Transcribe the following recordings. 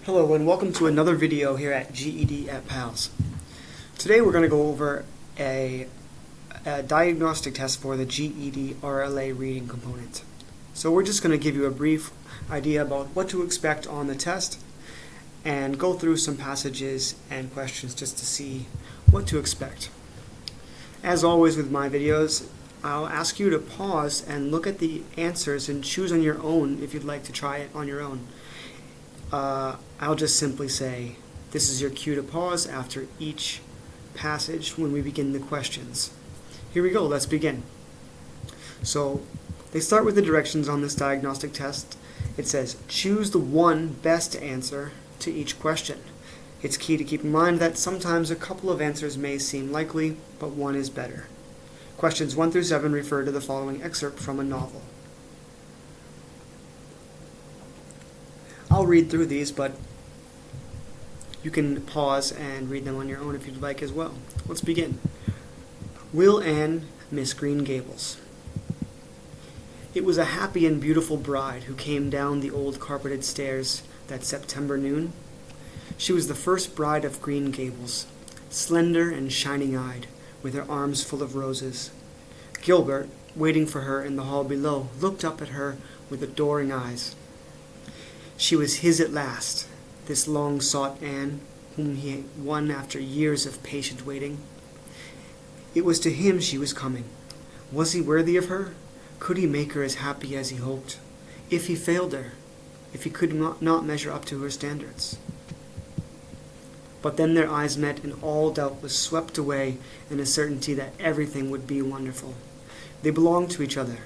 Hello and welcome to another video here at GED at PALS. Today we're going to go over a diagnostic test for the GED RLA reading component. So we're just going to give you a brief idea about what to expect on the test and go through some passages and questions just to see what to expect. As always with my videos, I'll ask you to pause and look at the answers and choose on your own if you'd like to try it on your own. I'll just simply say, this is your cue to pause after each passage when we begin the questions. Here we go, let's begin. So, they start with the directions on this diagnostic test. It says, choose the one best answer to each question. It's key to keep in mind that sometimes a couple of answers may seem likely, but one is better. Questions 1 through 7 refer to the following excerpt from a novel. I'll read through these, but you can pause and read them on your own if you'd like as well. Let's begin. Will Anne miss Green Gables? It was a happy and beautiful bride who came down the old carpeted stairs that September noon. She was the first bride of Green Gables, slender and shining-eyed, with her arms full of roses. Gilbert, waiting for her in the hall below, looked up at her with adoring eyes. She was his at last, this long-sought Anne, whom he had won after years of patient waiting. It was to him she was coming. Was he worthy of her? Could he make her as happy as he hoped? If he failed her, if he could not measure up to her standards? But then their eyes met, and all doubt was swept away in a certainty that everything would be wonderful. They belonged to each other.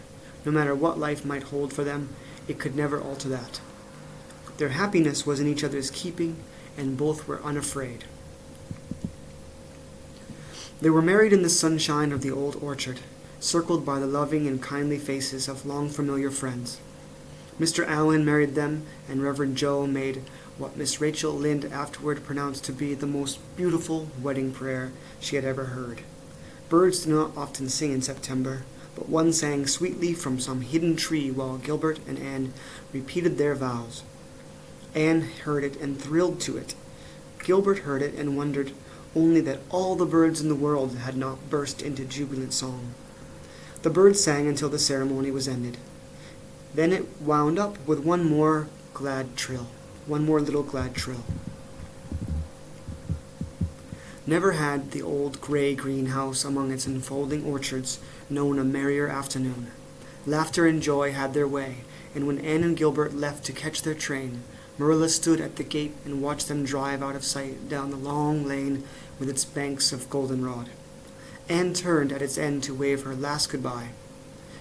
No matter what life might hold for them, it could never alter that. Their happiness was in each other's keeping, and both were unafraid. They were married in the sunshine of the old orchard, circled by the loving and kindly faces of long-familiar friends. Mr. Allen married them, and Reverend Joe made what Miss Rachel Lynde afterward pronounced to be the most beautiful wedding prayer she had ever heard. Birds do not often sing in September, but one sang sweetly from some hidden tree while Gilbert and Anne repeated their vows. Anne heard it and thrilled to it. Gilbert heard it and wondered only that all the birds in the world had not burst into jubilant song. The birds sang until the ceremony was ended. Then it wound up with one more little glad trill. Never had the old gray-green house among its enfolding orchards known a merrier afternoon. Laughter and joy had their way, and when Anne and Gilbert left to catch their train, Marilla stood at the gate and watched them drive out of sight down the long lane with its banks of goldenrod. Anne turned at its end to wave her last goodbye.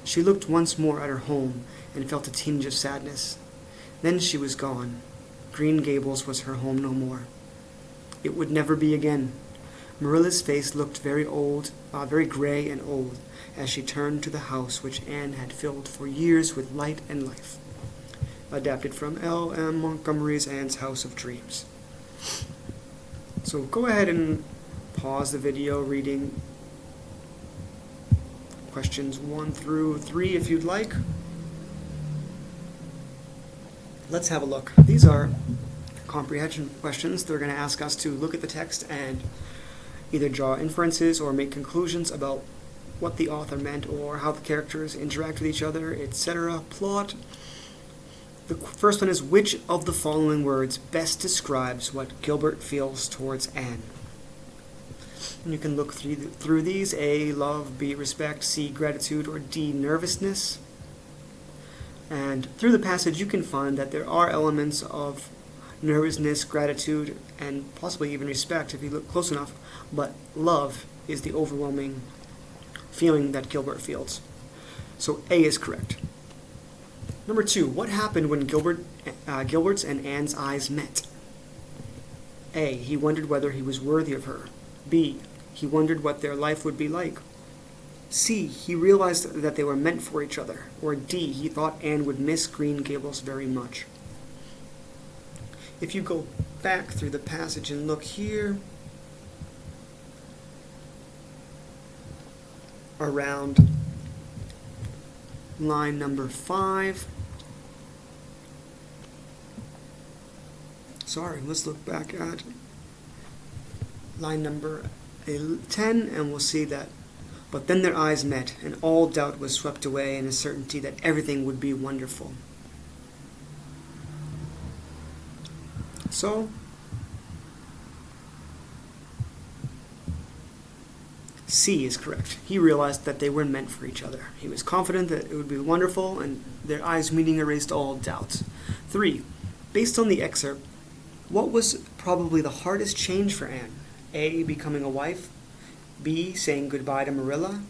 She looked once more at her home and felt a tinge of sadness. Then she was gone. Green Gables was her home no more. It would never be again. Marilla's face looked very gray and old, as she turned to the house which Anne had filled for years with light and life. Adapted from L.M. Montgomery's Anne's House of Dreams. So go ahead and pause the video reading questions 1 through 3 if you'd like. Let's have a look. These are comprehension questions. They're going to ask us to look at the text and either draw inferences or make conclusions about what the author meant or how the characters interact with each other, etc. Plot. The first one is, which of the following words best describes what Gilbert feels towards Anne? And you can look through these. A, love. B, respect. C, gratitude. Or D, nervousness. And through the passage you can find that there are elements of nervousness, gratitude, and possibly even respect if you look close enough, but love is the overwhelming feeling that Gilbert feels. So A is correct. Number 2, what happened when Gilbert's and Anne's eyes met? A, he wondered whether he was worthy of her. B, he wondered what their life would be like. C, he realized that they were meant for each other. Or D, he thought Anne would miss Green Gables very much. If you go back through the passage and look here, around line number 5, Sorry, let's look back at line number 10, and we'll see that, but then their eyes met, and all doubt was swept away in a certainty that everything would be wonderful. So, C is correct. He realized that they were meant for each other. He was confident that it would be wonderful, and their eyes meeting erased all doubts. 3. Based on the excerpt, what was probably the hardest change for Anne? A. Becoming a wife. B. Saying goodbye to Marilla.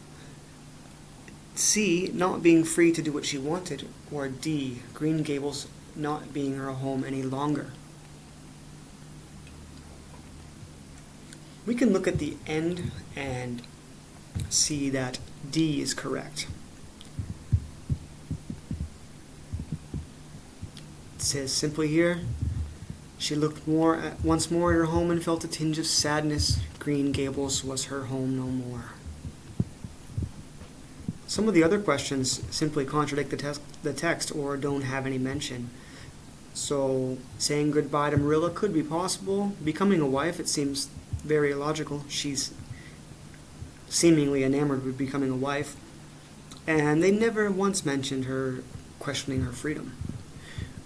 C. Not being free to do what she wanted. Or D. Green Gables not being her home any longer. We can look at the end and see that D is correct. It says simply here, she looked once more at her home and felt a tinge of sadness. Green Gables was her home no more. Some of the other questions simply contradict the text or don't have any mention. So saying goodbye to Marilla could be possible. Becoming a wife, it seems very illogical. She's seemingly enamored with becoming a wife. And they never once mentioned her questioning her freedom.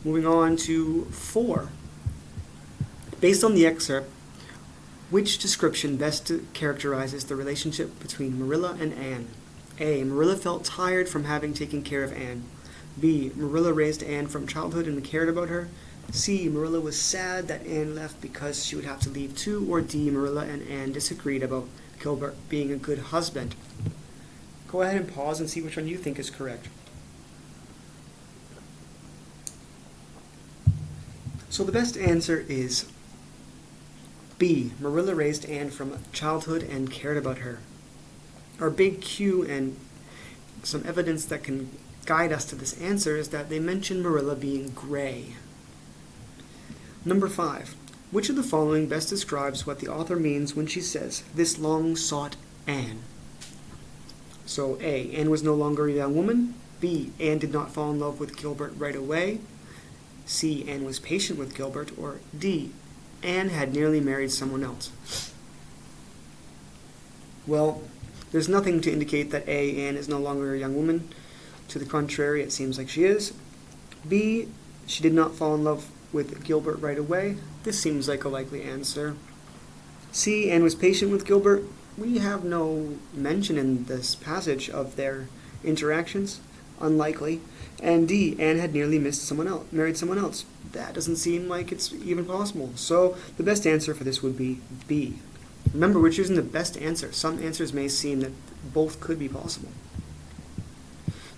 Moving on to 4. Based on the excerpt, which description best characterizes the relationship between Marilla and Anne? A. Marilla felt tired from having taken care of Anne. B. Marilla raised Anne from childhood and cared about her. C. Marilla was sad that Anne left because she would have to leave too. Or D. Marilla and Anne disagreed about Gilbert being a good husband. Go ahead and pause and see which one you think is correct. So the best answer is B. Marilla raised Anne from childhood and cared about her. Our big cue and some evidence that can guide us to this answer is that they mention Marilla being gray. Number 5. Which of the following best describes what the author means when she says, "this long-sought Anne"? So A. Anne was no longer a young woman. B. Anne did not fall in love with Gilbert right away. C. Anne was patient with Gilbert. Or D. Anne had nearly married someone else. Well, there's nothing to indicate that A. Anne is no longer a young woman. To the contrary, it seems like she is. B. She did not fall in love with Gilbert right away. This seems like a likely answer. C. Anne was patient with Gilbert. We have no mention in this passage of their interactions. Unlikely. And D. Anne had nearly married someone else. That doesn't seem like it's even possible. So the best answer for this would be B. Remember, we're choosing the best answer. Some answers may seem that both could be possible.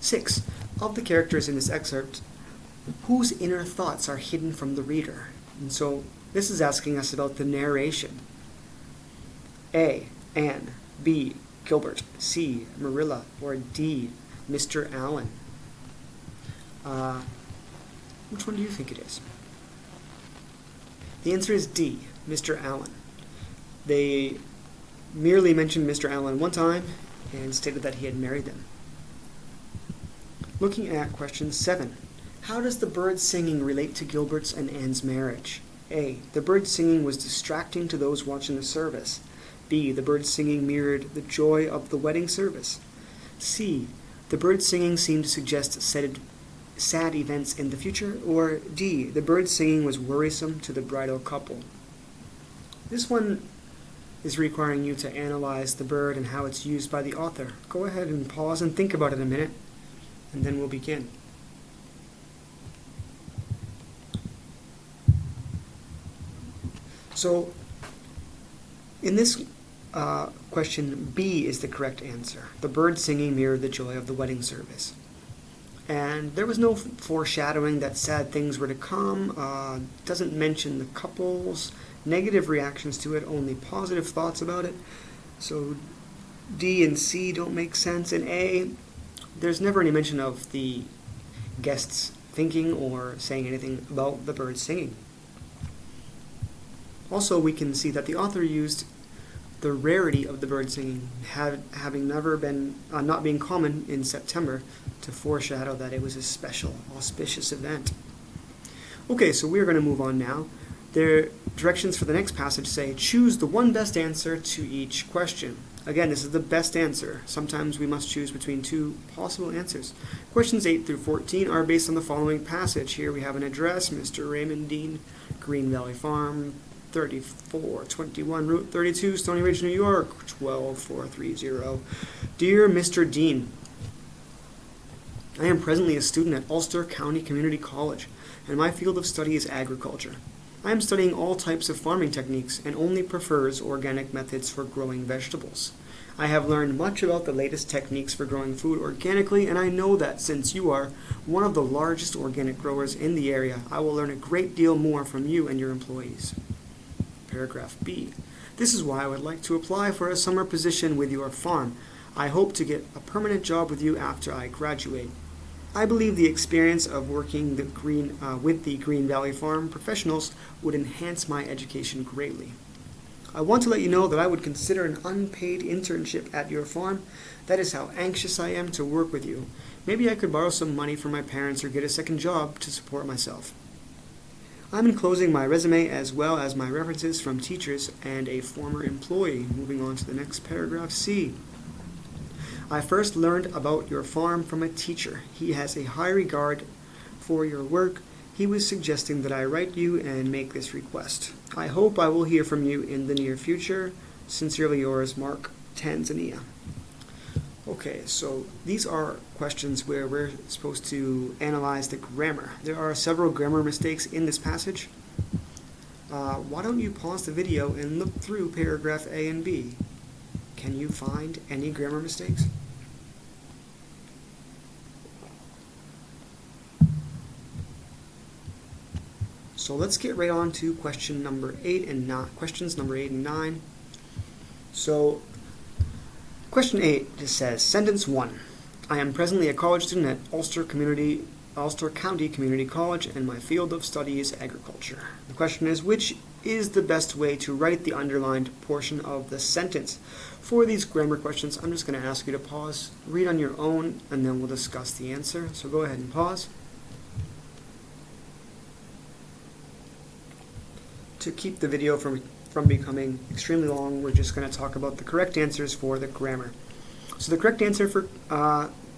6. Of the characters in this excerpt, whose inner thoughts are hidden from the reader? And so this is asking us about the narration. A. Anne. B. Gilbert. C. Marilla. Or D. Mr. Allen. Which one do you think it is? The answer is D. Mr. Allen. They merely mentioned Mr. Allen one time and stated that he had married them. Looking at question 7. How does the bird singing relate to Gilbert's and Anne's marriage? A. The bird singing was distracting to those watching the service. B. The bird singing mirrored the joy of the wedding service. C. The bird singing seemed to suggest sad events in the future. Or D. The bird singing was worrisome to the bridal couple. This one is requiring you to analyze the bird and how it's used by the author. Go ahead and pause and think about it a minute, and then we'll begin. So, in this question, B is the correct answer. The bird singing mirrored the joy of the wedding service. And there was no foreshadowing that sad things were to come. Doesn't mention the couple's negative reactions to it, only positive thoughts about it. So D and C don't make sense. And A, there's never any mention of the guests thinking or saying anything about the bird singing. Also, we can see that the author used the rarity of the bird singing, having never been, not being common in September, to foreshadow that it was a special, auspicious event. Okay, so we're going to move on now Their directions for the next passage say, choose the one best answer to each question. Again, this is the best answer. Sometimes we must choose between two possible answers. Questions 8 through 14 are based on the following passage. Here we have an address, Mr. Raymond Dean, Green Valley Farm, 3421 Route 32, Stony Ridge, New York, 12430. Dear Mr. Dean, I am presently a student at Ulster County Community College, and my field of study is agriculture. I am studying all types of farming techniques and only prefers organic methods for growing vegetables. I have learned much about the latest techniques for growing food organically, and I know that since you are one of the largest organic growers in the area, I will learn a great deal more from you and your employees. Paragraph B. This is why I would like to apply for a summer position with your farm. I hope to get a permanent job with you after I graduate. I believe the experience of working with the Green Valley Farm professionals would enhance my education greatly. I want to let you know that I would consider an unpaid internship at your farm. That is how anxious I am to work with you. Maybe I could borrow some money from my parents or get a second job to support myself. I'm enclosing my resume as well as my references from teachers and a former employee. Moving on to the next paragraph, C. I first learned about your farm from a teacher. He has a high regard for your work. He was suggesting that I write you and make this request. I hope I will hear from you in the near future. Sincerely yours, Mark, Tanzania. Okay, so these are questions where we're supposed to analyze the grammar. There are several grammar mistakes in this passage. Why don't you pause the video and look through paragraph A and B? Can you find any grammar mistakes? So let's get right on to questions number 8 and 9. So question 8 just says, sentence 1. I am presently a college student at Ulster County Community College, and my field of study is agriculture. The question is, which is the best way to write the underlined portion of the sentence? For these grammar questions, I'm just going to ask you to pause, read on your own, and then we'll discuss the answer. So go ahead and pause. To keep the video from becoming extremely long, we're just going to talk about the correct answers for the grammar. So the correct answer for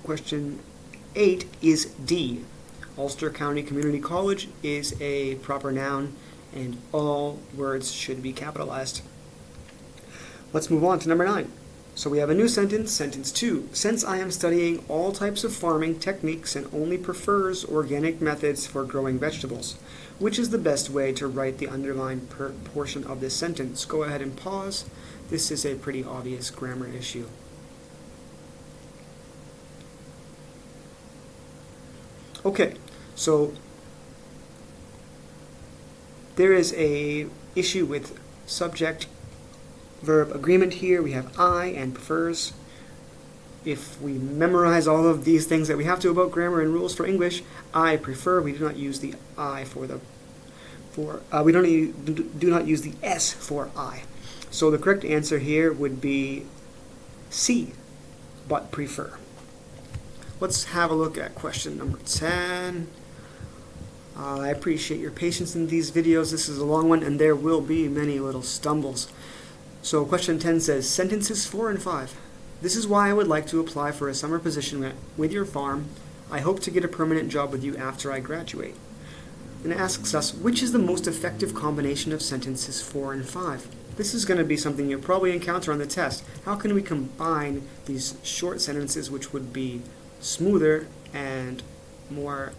question 8 is D. Ulster County Community College is a proper noun, and all words should be capitalized. Let's move on to number 9. So we have a new sentence, sentence 2. Since I am studying all types of farming techniques and only prefers organic methods for growing vegetables, which is the best way to write the underlined portion of this sentence? Go ahead and pause. This is a pretty obvious grammar issue. Okay, so there is a issue with subject verb agreement here. We have I and prefers. If we memorize all of these things that we have to about grammar and rules for English, I prefer, we do not use the I we do not use the S for I. So the correct answer here would be C, but prefer. Let's have a look at question number 10. I appreciate your patience in these videos. This is a long one, and there will be many little stumbles. So question 10 says, sentences 4 and 5. This is why I would like to apply for a summer position with your farm. I hope to get a permanent job with you after I graduate. And it asks us, which is the most effective combination of sentences 4 and 5? This is going to be something you'll probably encounter on the test. How can we combine these short sentences, which would be smoother and more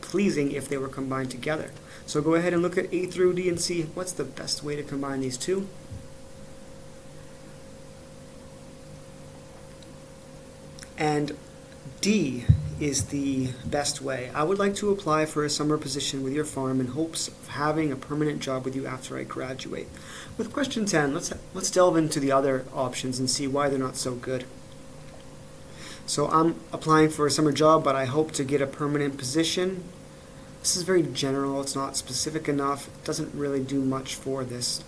pleasing if they were combined together? So go ahead and look at A through D and see what's the best way to combine these two. And D is the best way. I would like to apply for a summer position with your farm in hopes of having a permanent job with you after I graduate. With question 10, let's delve into the other options and see why they're not so good. So I'm applying for a summer job, but I hope to get a permanent position. This is very general. It's not specific enough. It doesn't really do much for this.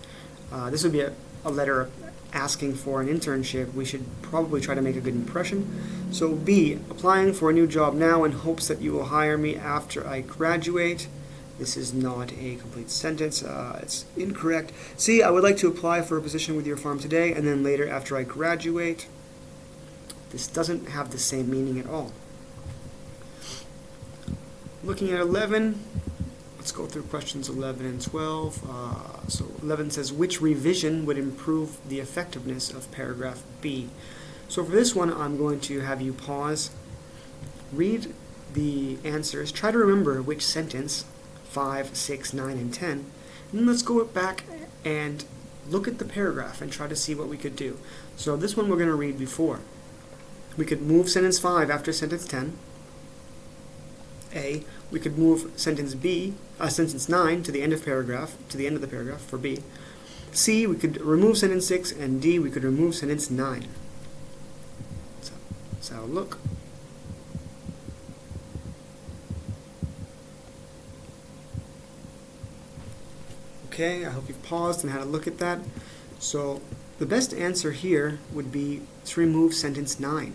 This would be a letter asking for an internship. We should probably try to make a good impression. So B, applying for a new job now in hopes that you will hire me after I graduate. This is not a complete sentence. It's incorrect. C, I would like to apply for a position with your farm today and then later after I graduate. This doesn't have the same meaning at all. Looking at 11, let's go through questions 11 and 12. So 11 says, which revision would improve the effectiveness of paragraph B? So for this one, I'm going to have you pause, read the answers, try to remember which sentence, 5, 6, 9, and 10, and then let's go back and look at the paragraph and try to see what we could do. So this one we're going to read before. We could move sentence 5 after sentence 10. A. We could move sentence B, sentence 9 to the end of the paragraph for B. C. We could remove sentence 6, and D. We could remove sentence 9. So have a look. Okay, I hope you've paused and had a look at that. So the best answer here would be to remove sentence 9.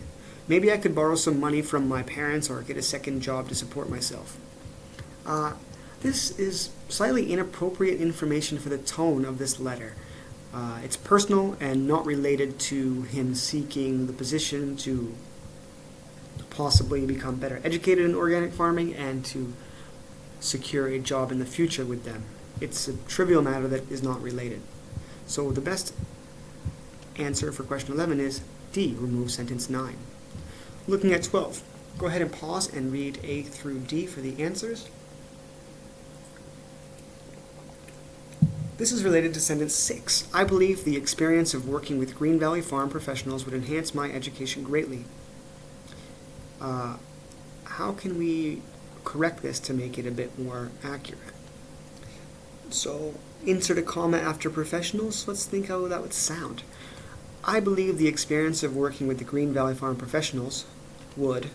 Maybe I could borrow some money from my parents or get a second job to support myself. This is slightly inappropriate information for the tone of this letter. It's personal and not related to him seeking the position to possibly become better educated in organic farming and to secure a job in the future with them. It's a trivial matter that is not related. So the best answer for question 11 is D, remove sentence 9. Looking at 12, go ahead and pause and read A through D for the answers. This is related to sentence 6. I believe the experience of working with Green Valley Farm professionals would enhance my education greatly. How can we correct this to make it a bit more accurate? So insert a comma after professionals. Let's think how that would sound. I believe the experience of working with the Green Valley Farm professionals would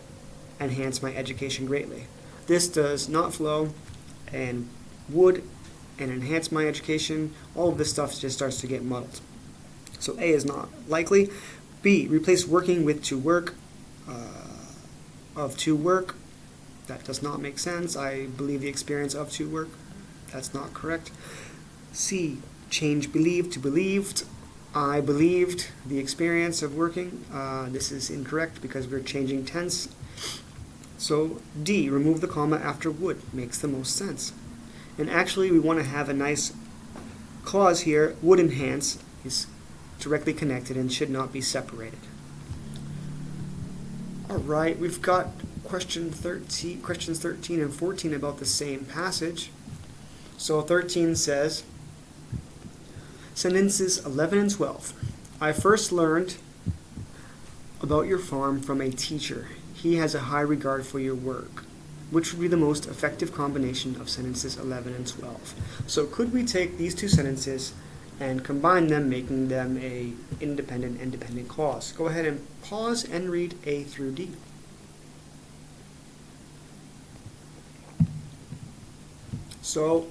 enhance my education greatly. This does not flow, and would and enhance my education. All of this stuff just starts to get muddled. So A is not likely. B, replace working with to work, of to work. That does not make sense. I believe the experience of to work. That's not correct. C, change believed to believed. I believed the experience of working. This is incorrect because we're changing tense. So D, remove the comma after would. Makes the most sense. And actually we want to have a nice clause here. Would enhance is directly connected and should not be separated. Alright, we've got questions 13 and 14 about the same passage. So 13 says, sentences 11 and 12. I first learned about your farm from a teacher. He has a high regard for your work. Which would be the most effective combination of sentences 11 and 12? So could we take these two sentences and combine them, making them a independent and dependent clause? Go ahead and pause and read A through D. So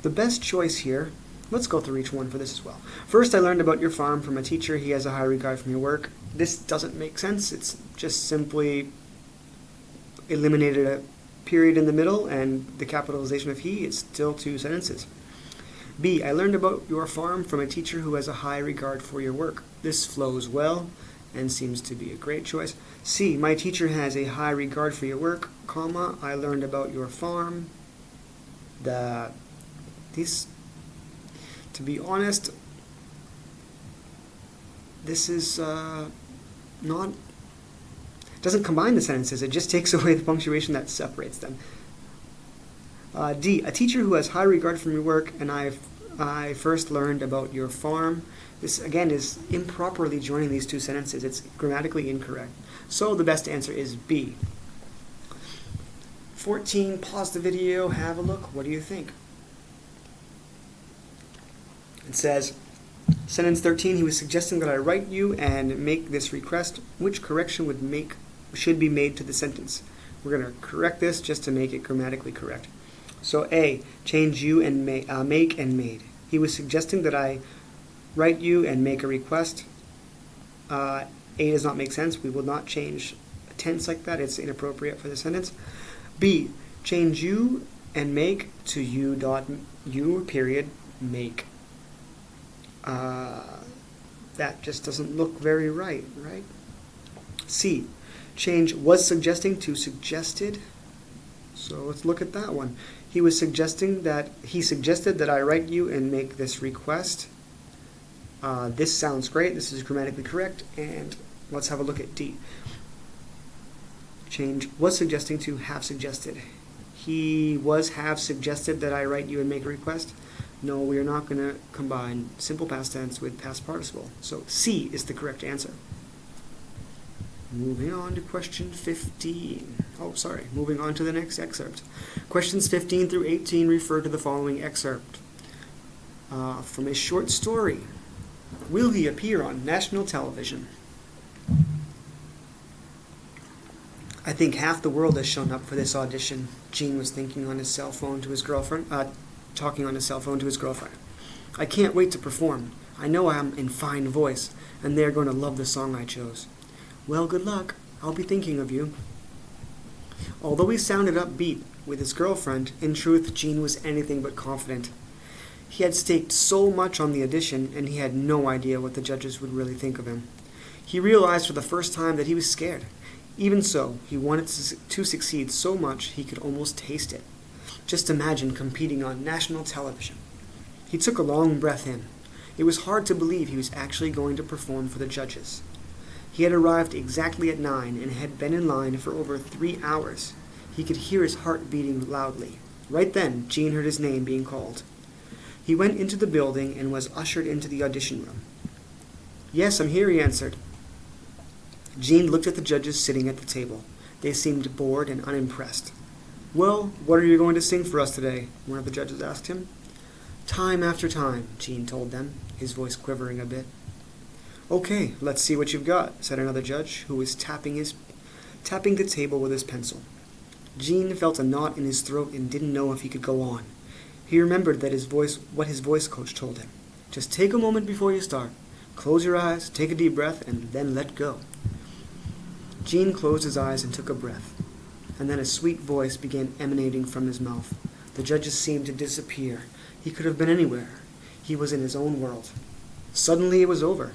the best choice here, let's go through each one for this as well. First, I learned about your farm from a teacher. He has a high regard for your work. This doesn't make sense. It's just simply eliminated a period in the middle and the capitalization of he. It's still two sentences. B, I learned about your farm from a teacher who has a high regard for your work. This flows well and seems to be a great choice. C, my teacher has a high regard for your work, comma, I learned about your farm. To be honest, this is doesn't combine the sentences, it just takes away the punctuation that separates them. D, a teacher who has high regard for your work, and I first learned about your farm. This, again, is improperly joining these two sentences. It's grammatically incorrect. So the best answer is B. 14, pause the video, have a look. What do you think? It says, sentence 13, he was suggesting that I write you and make this request. Which correction should be made to the sentence? We're going to correct this just to make it grammatically correct. So A, change you and make and made. He was suggesting that I write you and make a request. A does not make sense. We will not change a tense like that. It's inappropriate for the sentence. B, change you and make to you dot you period make. That just doesn't look very right? C, change was suggesting to suggested. So let's look at that one. He suggested that I write you and make this request. This sounds great. This is grammatically correct. And let's have a look at D. Change was suggesting to have suggested. He have suggested that I write you and make a request. No, we are not going to combine simple past tense with past participle. So C is the correct answer. Moving on to question 15. Moving on to the next excerpt. Questions 15 through 18 refer to the following excerpt from a short story. Will he appear on national television? I think half the world has shown up for this audition. Gene was thinking on his cell phone to his girlfriend, talking on his cell phone to his girlfriend. I can't wait to perform. I know I'm in fine voice, and they're going to love the song I chose. Well, good luck. I'll be thinking of you. Although he sounded upbeat with his girlfriend, in truth, Gene was anything but confident. He had staked so much on the audition, and he had no idea what the judges would really think of him. He realized for the first time that he was scared. Even so, he wanted to succeed so much he could almost taste it. Just imagine competing on national television. He took a long breath in. It was hard to believe he was actually going to perform for the judges. He had arrived exactly at 9 and had been in line for over 3 hours. He could hear his heart beating loudly. Right then, Gene heard his name being called. He went into the building and was ushered into the audition room. Yes, I'm here, he answered. Gene looked at the judges sitting at the table. They seemed bored and unimpressed. Well, what are you going to sing for us today? One of the judges asked him. Time after time, Gene told them, his voice quivering a bit. Okay, let's see what you've got, said another judge, who was tapping the table with his pencil. Gene felt a knot in his throat and didn't know if he could go on. He remembered what his voice coach told him. Just take a moment before you start. Close your eyes, take a deep breath, and then let go. Gene closed his eyes and took a breath, and then a sweet voice began emanating from his mouth. The judges seemed to disappear. He could have been anywhere. He was in his own world. Suddenly it was over,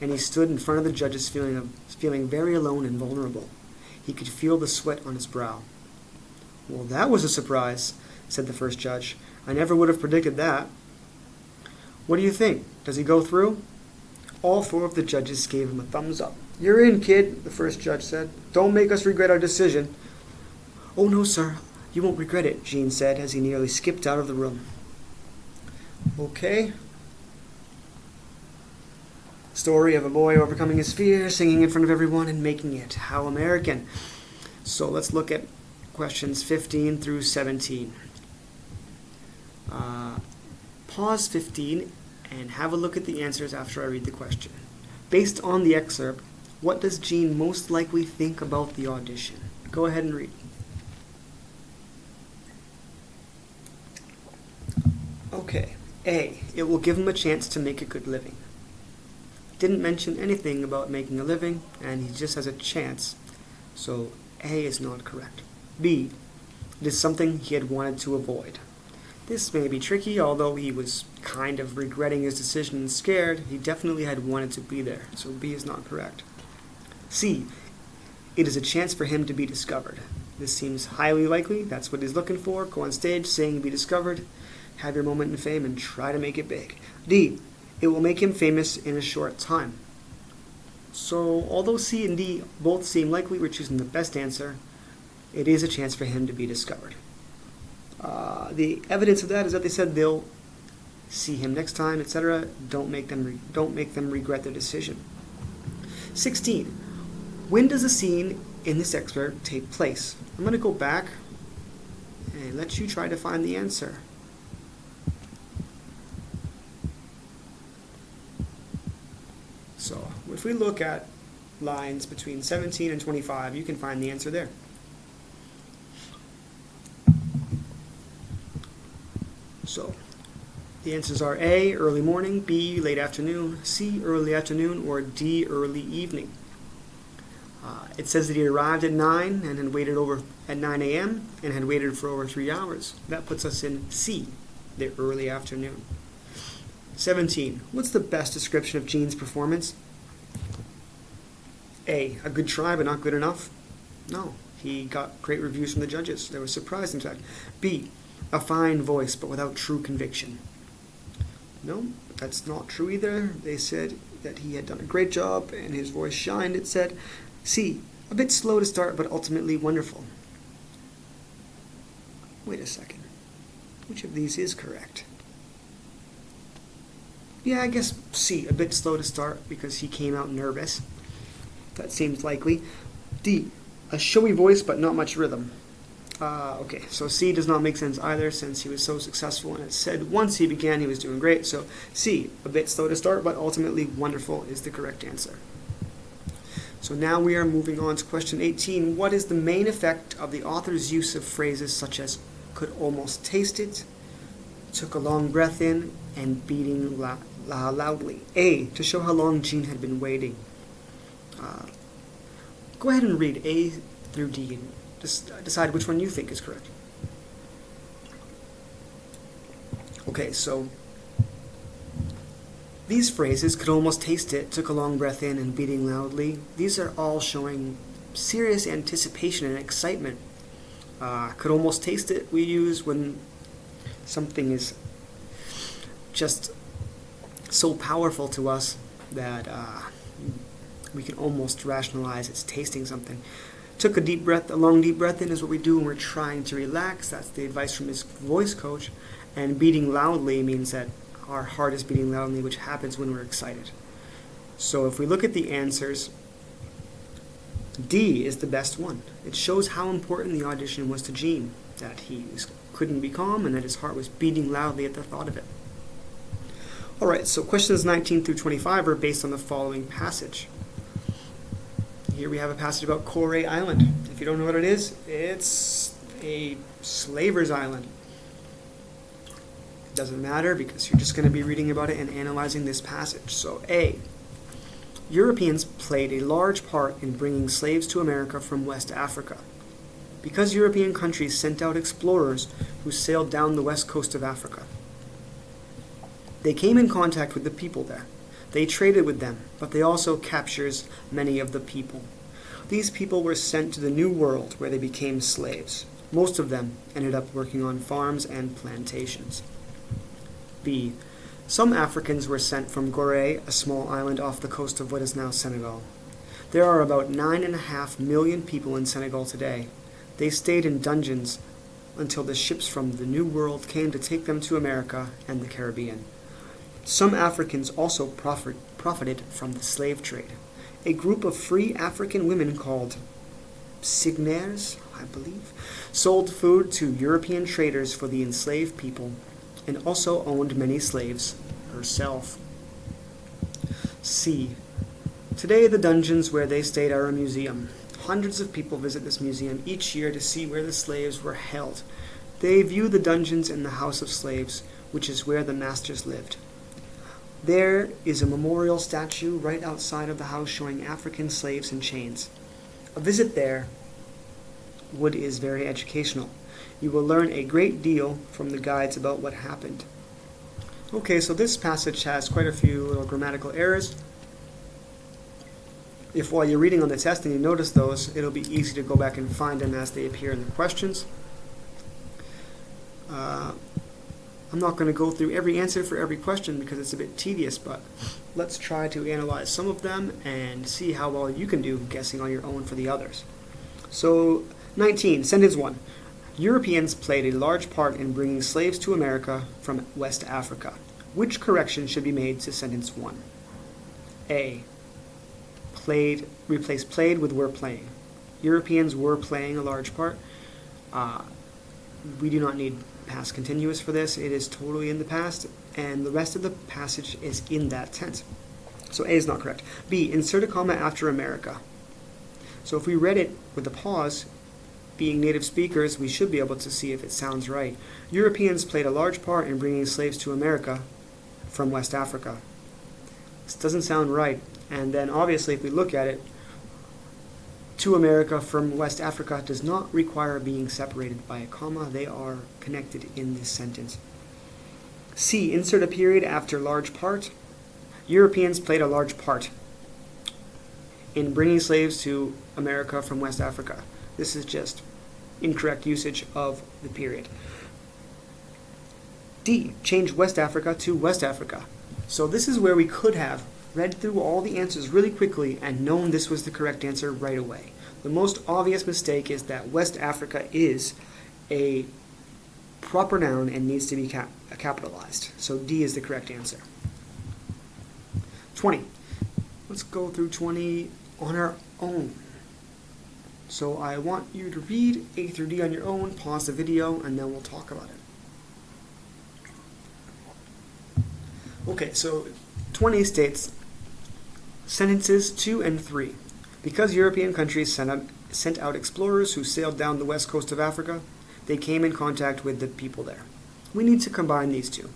and he stood in front of the judges feeling very alone and vulnerable. He could feel the sweat on his brow. Well, that was a surprise, said the first judge. I never would have predicted that. What do you think? Does he go through? All 4 of the judges gave him a thumbs up. You're in, kid, the first judge said. Don't make us regret our decision. Oh, no, sir. You won't regret it, Gene said as he nearly skipped out of the room. Okay. Story of a boy overcoming his fear, singing in front of everyone, and making it. How American. So let's look at questions 15 through 17. Pause 15 and have a look at the answers after I read the question. Based on the excerpt, what does Gene most likely think about the audition? Go ahead and read. Okay. A. It will give him a chance to make a good living. Didn't mention anything about making a living, and he just has a chance. So A is not correct. B. It is something he had wanted to avoid. This may be tricky, although he was kind of regretting his decision and scared. He definitely had wanted to be there, so B is not correct. C. It is a chance for him to be discovered. This seems highly likely. That's what he's looking for. Go on stage, sing, be discovered, have your moment in fame, and try to make it big. D. It will make him famous in a short time. So, although C and D both seem likely, we're choosing the best answer. It is a chance for him to be discovered. The evidence of that is that they said they'll see him next time, etc. Don't make them regret their decision. 16. When does a scene in this excerpt take place? I'm going to go back and let you try to find the answer. So, if we look at lines between 17 and 25, you can find the answer there. So, the answers are A, early morning, B, late afternoon, C, early afternoon, or D, early evening. It says that he arrived at 9 and had waited over at 9 a.m. and had waited for over 3 hours. That puts us in C, the early afternoon. 17. What's the best description of Gene's performance? A good try but not good enough? No. He got great reviews from the judges. They were surprised, in fact. B, a fine voice but without true conviction. No, that's not true either. They said that he had done a great job and his voice shined, it said. C, a bit slow to start but ultimately wonderful. Wait a second. Which of these is correct? Yeah, I guess C, a bit slow to start because he came out nervous. That seems likely. D, a showy voice but not much rhythm. Okay, so C does not make sense either since he was so successful, and it said once he began he was doing great. So C, a bit slow to start but ultimately wonderful, is the correct answer. So now we are moving on to question 18. What is the main effect of the author's use of phrases such as could almost taste it, took a long breath in, and beating loudly? A, to show how long Gene had been waiting. Go ahead and read A through D and just decide which one you think is correct. Okay, so these phrases, could almost taste it, took a long breath in, and beating loudly, these are all showing serious anticipation and excitement. Could almost taste it we use when something is just so powerful to us that we can almost rationalize it's tasting something. Took a long deep breath in is what we do when we're trying to relax. That's the advice from his voice coach. And beating loudly means that our heart is beating loudly, which happens when we're excited. So if we look at the answers, D is the best one. It shows how important the audition was to Gene, that he couldn't be calm and that his heart was beating loudly at the thought of it. Alright, so questions 19 through 25 are based on the following passage. Here we have a passage about Kore Island. If you don't know what it is, it's a slaver's island. It doesn't matter because you're just going to be reading about it and analyzing this passage. So A, Europeans played a large part in bringing slaves to America from West Africa. Because European countries sent out explorers who sailed down the west coast of Africa. They came in contact with the people there. They traded with them, but they also captured many of the people. These people were sent to the New World where they became slaves. Most of them ended up working on farms and plantations. B. Some Africans were sent from Gore, a small island off the coast of what is now Senegal. There are about 9.5 million people in Senegal today. They stayed in dungeons until the ships from the New World came to take them to America and the Caribbean. Some Africans also profited from the slave trade. A group of free African women called Signaires, I believe, sold food to European traders for the enslaved people and also owned many slaves herself. C. Today the dungeons where they stayed are a museum. Hundreds of people visit this museum each year to see where the slaves were held. They view the dungeons in the house of slaves, which is where the masters lived. There is a memorial statue right outside of the house showing African slaves in chains. A visit there is very educational. You will learn a great deal from the guides about what happened. Okay, so this passage has quite a few little grammatical errors. If while you're reading on the test and you notice those, it'll be easy to go back and find them as they appear in the questions. I'm not going to go through every answer for every question because it's a bit tedious, but let's try to analyze some of them and see how well you can do guessing on your own for the others. So, 19, sentence 1. Europeans played a large part in bringing slaves to America from West Africa. Which correction should be made to sentence 1? A. Replace played with were playing. Europeans were playing a large part. We do not need past continuous for this. It is totally in the past, and the rest of the passage is in that tense. So A is not correct. B, insert a comma after America. So if we read it with a pause, being native speakers, we should be able to see if it sounds right. Europeans played a large part in bringing slaves to America from West Africa. This doesn't sound right. And then obviously if we look at it, to America from West Africa does not require being separated by a comma. They are connected in this sentence. C. Insert a period after large part. Europeans played a large part in bringing slaves to America from West Africa. This is just incorrect usage of the period. D. Change West Africa to West Africa. So this is where we could have read through all the answers really quickly and known this was the correct answer right away. The most obvious mistake is that West Africa is a proper noun and needs to be capitalized. So D is the correct answer. 20. Let's go through 20 on our own. So I want you to read A through D on your own, pause the video, and then we'll talk about it. Okay, so 20 states sentences 2 and 3. Because European countries sent out explorers who sailed down the west coast of Africa, they came in contact with the people there. We need to combine these two.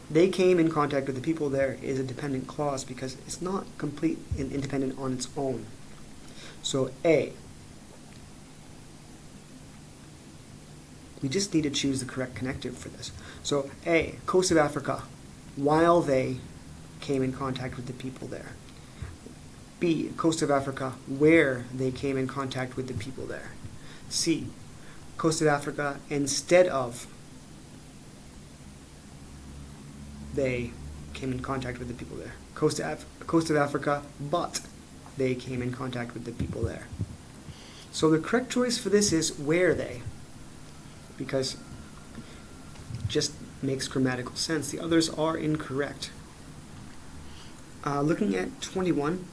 They came in contact with the people there is a dependent clause because it's not complete and independent on its own. So A. We just need to choose the correct connective for this. So A, coast of Africa, while they came in contact with the people there. B, coast of Africa, where they came in contact with the people there. C, coast of Africa, instead of they came in contact with the people there. Coast of Africa, but they came in contact with the people there. So the correct choice for this is where they, because it just makes grammatical sense. The others are incorrect. Looking at 21,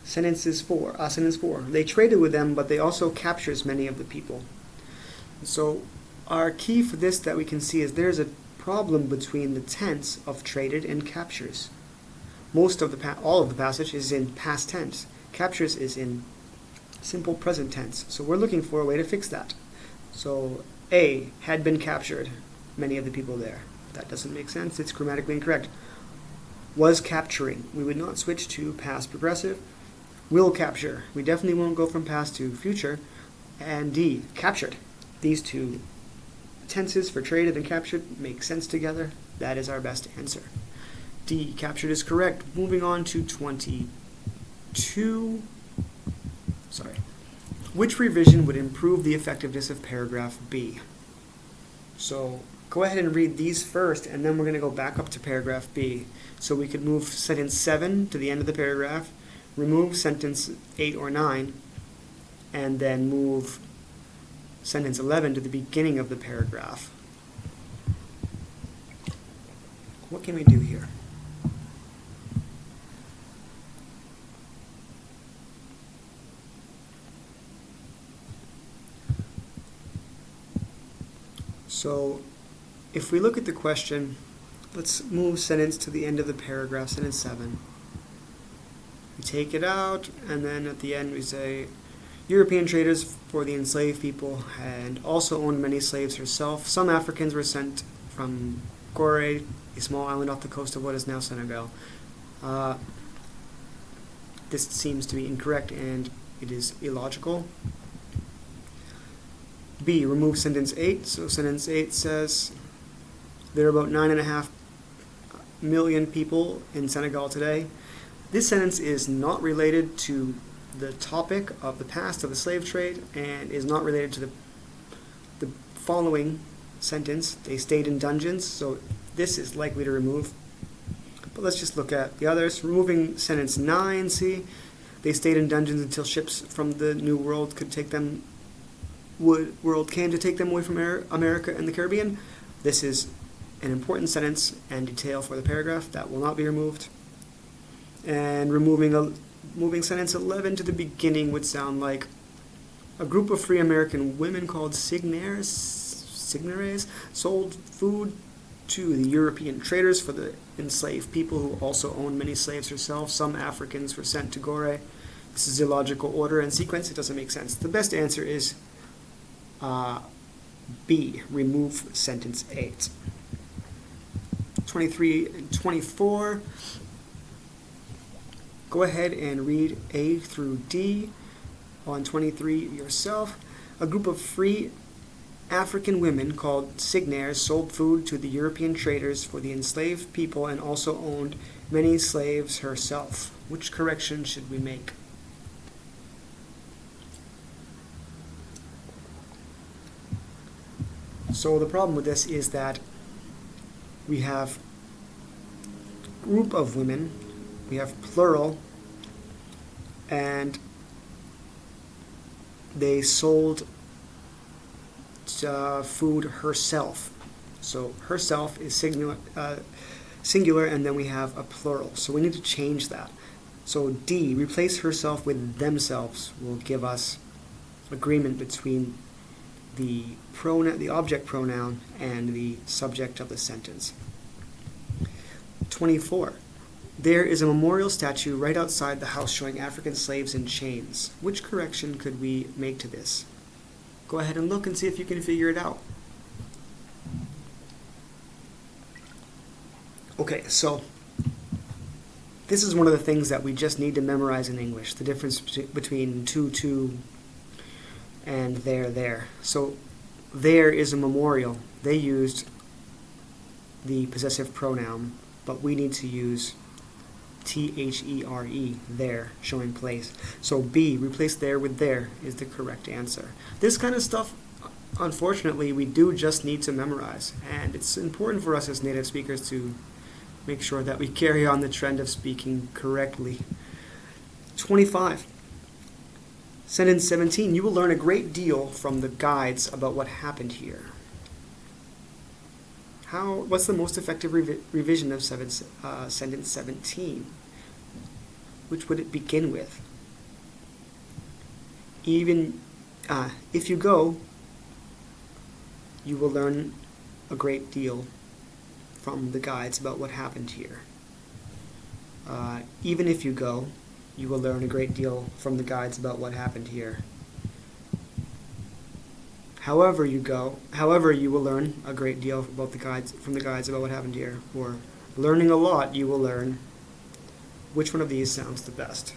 sentence 4. They traded with them, but they also captures many of the people. So our key for this that we can see is there's a problem between the tense of traded and captures. All of the passage is in past tense. Captures is in simple present tense. So we're looking for a way to fix that. So A, had been captured, many of the people there. That doesn't make sense. It's grammatically incorrect. Was capturing. We would not switch to past progressive. Will capture. We definitely won't go from past to future. And D, captured. These two tenses for traded and captured make sense together. That is our best answer. D, captured is correct. Moving on to 22. Which revision would improve the effectiveness of paragraph B? So go ahead and read these first, and then we're going to go back up to paragraph B. So we could move sentence 7 to the end of the paragraph, remove sentence 8 or 9, and then move sentence 11 to the beginning of the paragraph. What can we do here? So if we look at the question, let's move sentence to the end of the paragraph, sentence 7. We take it out, and then at the end we say, European traders for the enslaved people and also owned many slaves herself. Some Africans were sent from Gore, a small island off the coast of what is now Senegal. This seems to be incorrect and it is illogical. B, remove sentence 8. So sentence 8 says there are about 9.5 million people in Senegal today. This sentence is not related to the topic of the past of the slave trade and is not related to the following sentence. They stayed in dungeons, so this is likely to remove. But let's just look at the others. Removing sentence 9, see, they stayed in dungeons until ships from the New World came to take them away from America and the Caribbean. This is an important sentence and detail for the paragraph that will not be removed. And moving sentence 11 to the beginning would sound like a group of free American women called signares sold food to the European traders for the enslaved people who also owned many slaves herself. Some Africans were sent to Gore. This is illogical order and sequence. It doesn't make sense. The best answer is B, remove sentence 8. 23 and 24. Go ahead and read A through D on 23 yourself. A group of free African women called Signaires sold food to the European traders for the enslaved people and also owned many slaves herself. Which correction should we make? So the problem with this is that we have group of women, we have plural, and they sold food herself. So herself is singular, and then we have a plural. So we need to change that. So D, replace herself with themselves, will give us agreement between the object pronoun and the subject of the sentence. 24. There is a memorial statue right outside the house showing African slaves in chains. Which correction could we make to this? Go ahead and look and see if you can figure it out. Okay, so this is one of the things that we just need to memorize in English, the difference between to, and there. So there is a memorial. They used the possessive pronoun, but we need to use THERE, there, showing place. So B, replace there with there, is the correct answer. This kind of stuff, unfortunately, we do just need to memorize, and it's important for us as native speakers to make sure that we carry on the trend of speaking correctly. 25. Sentence 17, you will learn a great deal from the guides about what happened here. What's the most effective revision of sentence 17? Which would it begin with? Even if you go, you will learn a great deal from the guides about what happened here. Even if you go, you will learn a great deal from the guides about what happened here. However you will learn a great deal about from the guides about what happened here. Or learning a lot, you will learn. Which one of these sounds the best?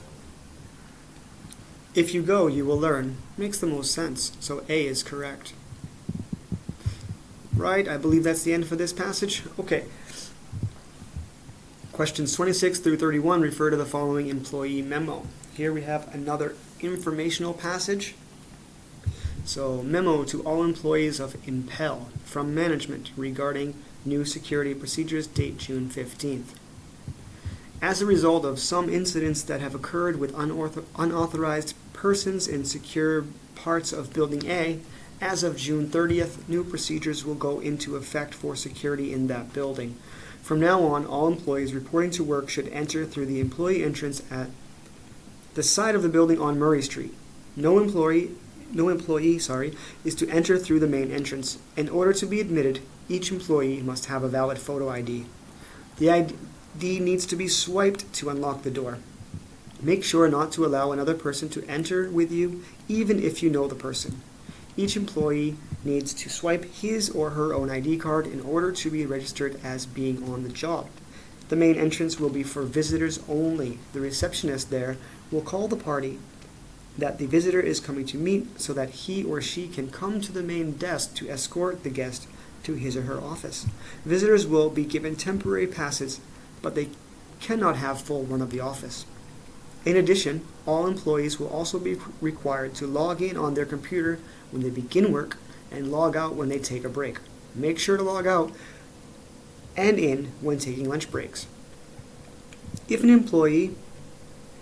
If you go, you will learn. Makes the most sense. So A is correct. Right, I believe that's the end for this passage. Okay. Questions 26 through 31 refer to the following employee memo. Here we have another informational passage. So, memo to all employees of Impel from management regarding new security procedures, date June 15th. As a result of some incidents that have occurred with unauthorized persons in secure parts of Building A, as of June 30th, new procedures will go into effect for security in that building. From now on, all employees reporting to work should enter through the employee entrance at the side of the building on Murray Street. No employee is to enter through the main entrance. In order to be admitted, each employee must have a valid photo ID. The ID needs to be swiped to unlock the door. Make sure not to allow another person to enter with you, even if you know the person. Each employee needs to swipe his or her own ID card in order to be registered as being on the job. The main entrance will be for visitors only. The receptionist there will call the party that the visitor is coming to meet so that he or she can come to the main desk to escort the guest to his or her office. Visitors will be given temporary passes, but they cannot have full run of the office. In addition, all employees will also be required to log in on their computer when they begin work and log out when they take a break. Make sure to log out and in when taking lunch breaks. If an employee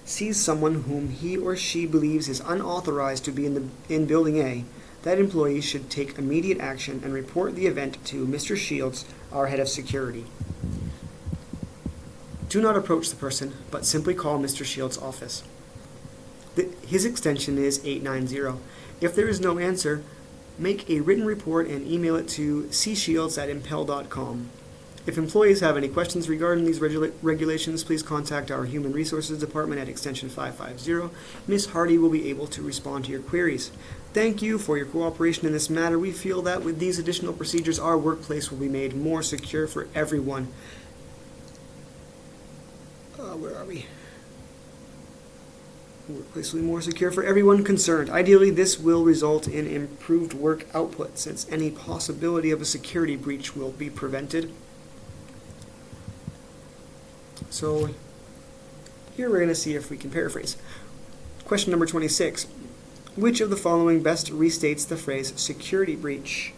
sees someone whom he or she believes is unauthorized to be in Building A, that employee should take immediate action and report the event to Mr. Shields, our head of security. Do not approach the person, but simply call Mr. Shields' office. His extension is 890. If there is no answer, make a written report and email it to cshields@impel.com. If employees have any questions regarding these regulations, please contact our Human Resources Department at extension 550. Ms. Hardy will be able to respond to your queries. Thank you for your cooperation in this matter. We feel that with these additional procedures, our workplace will be made more secure for everyone. Where are we? Workplace will be more secure for everyone concerned. Ideally, this will result in improved work output since any possibility of a security breach will be prevented. So here we're going to see if we can paraphrase. Question number 26. Which of the following best restates the phrase security breach?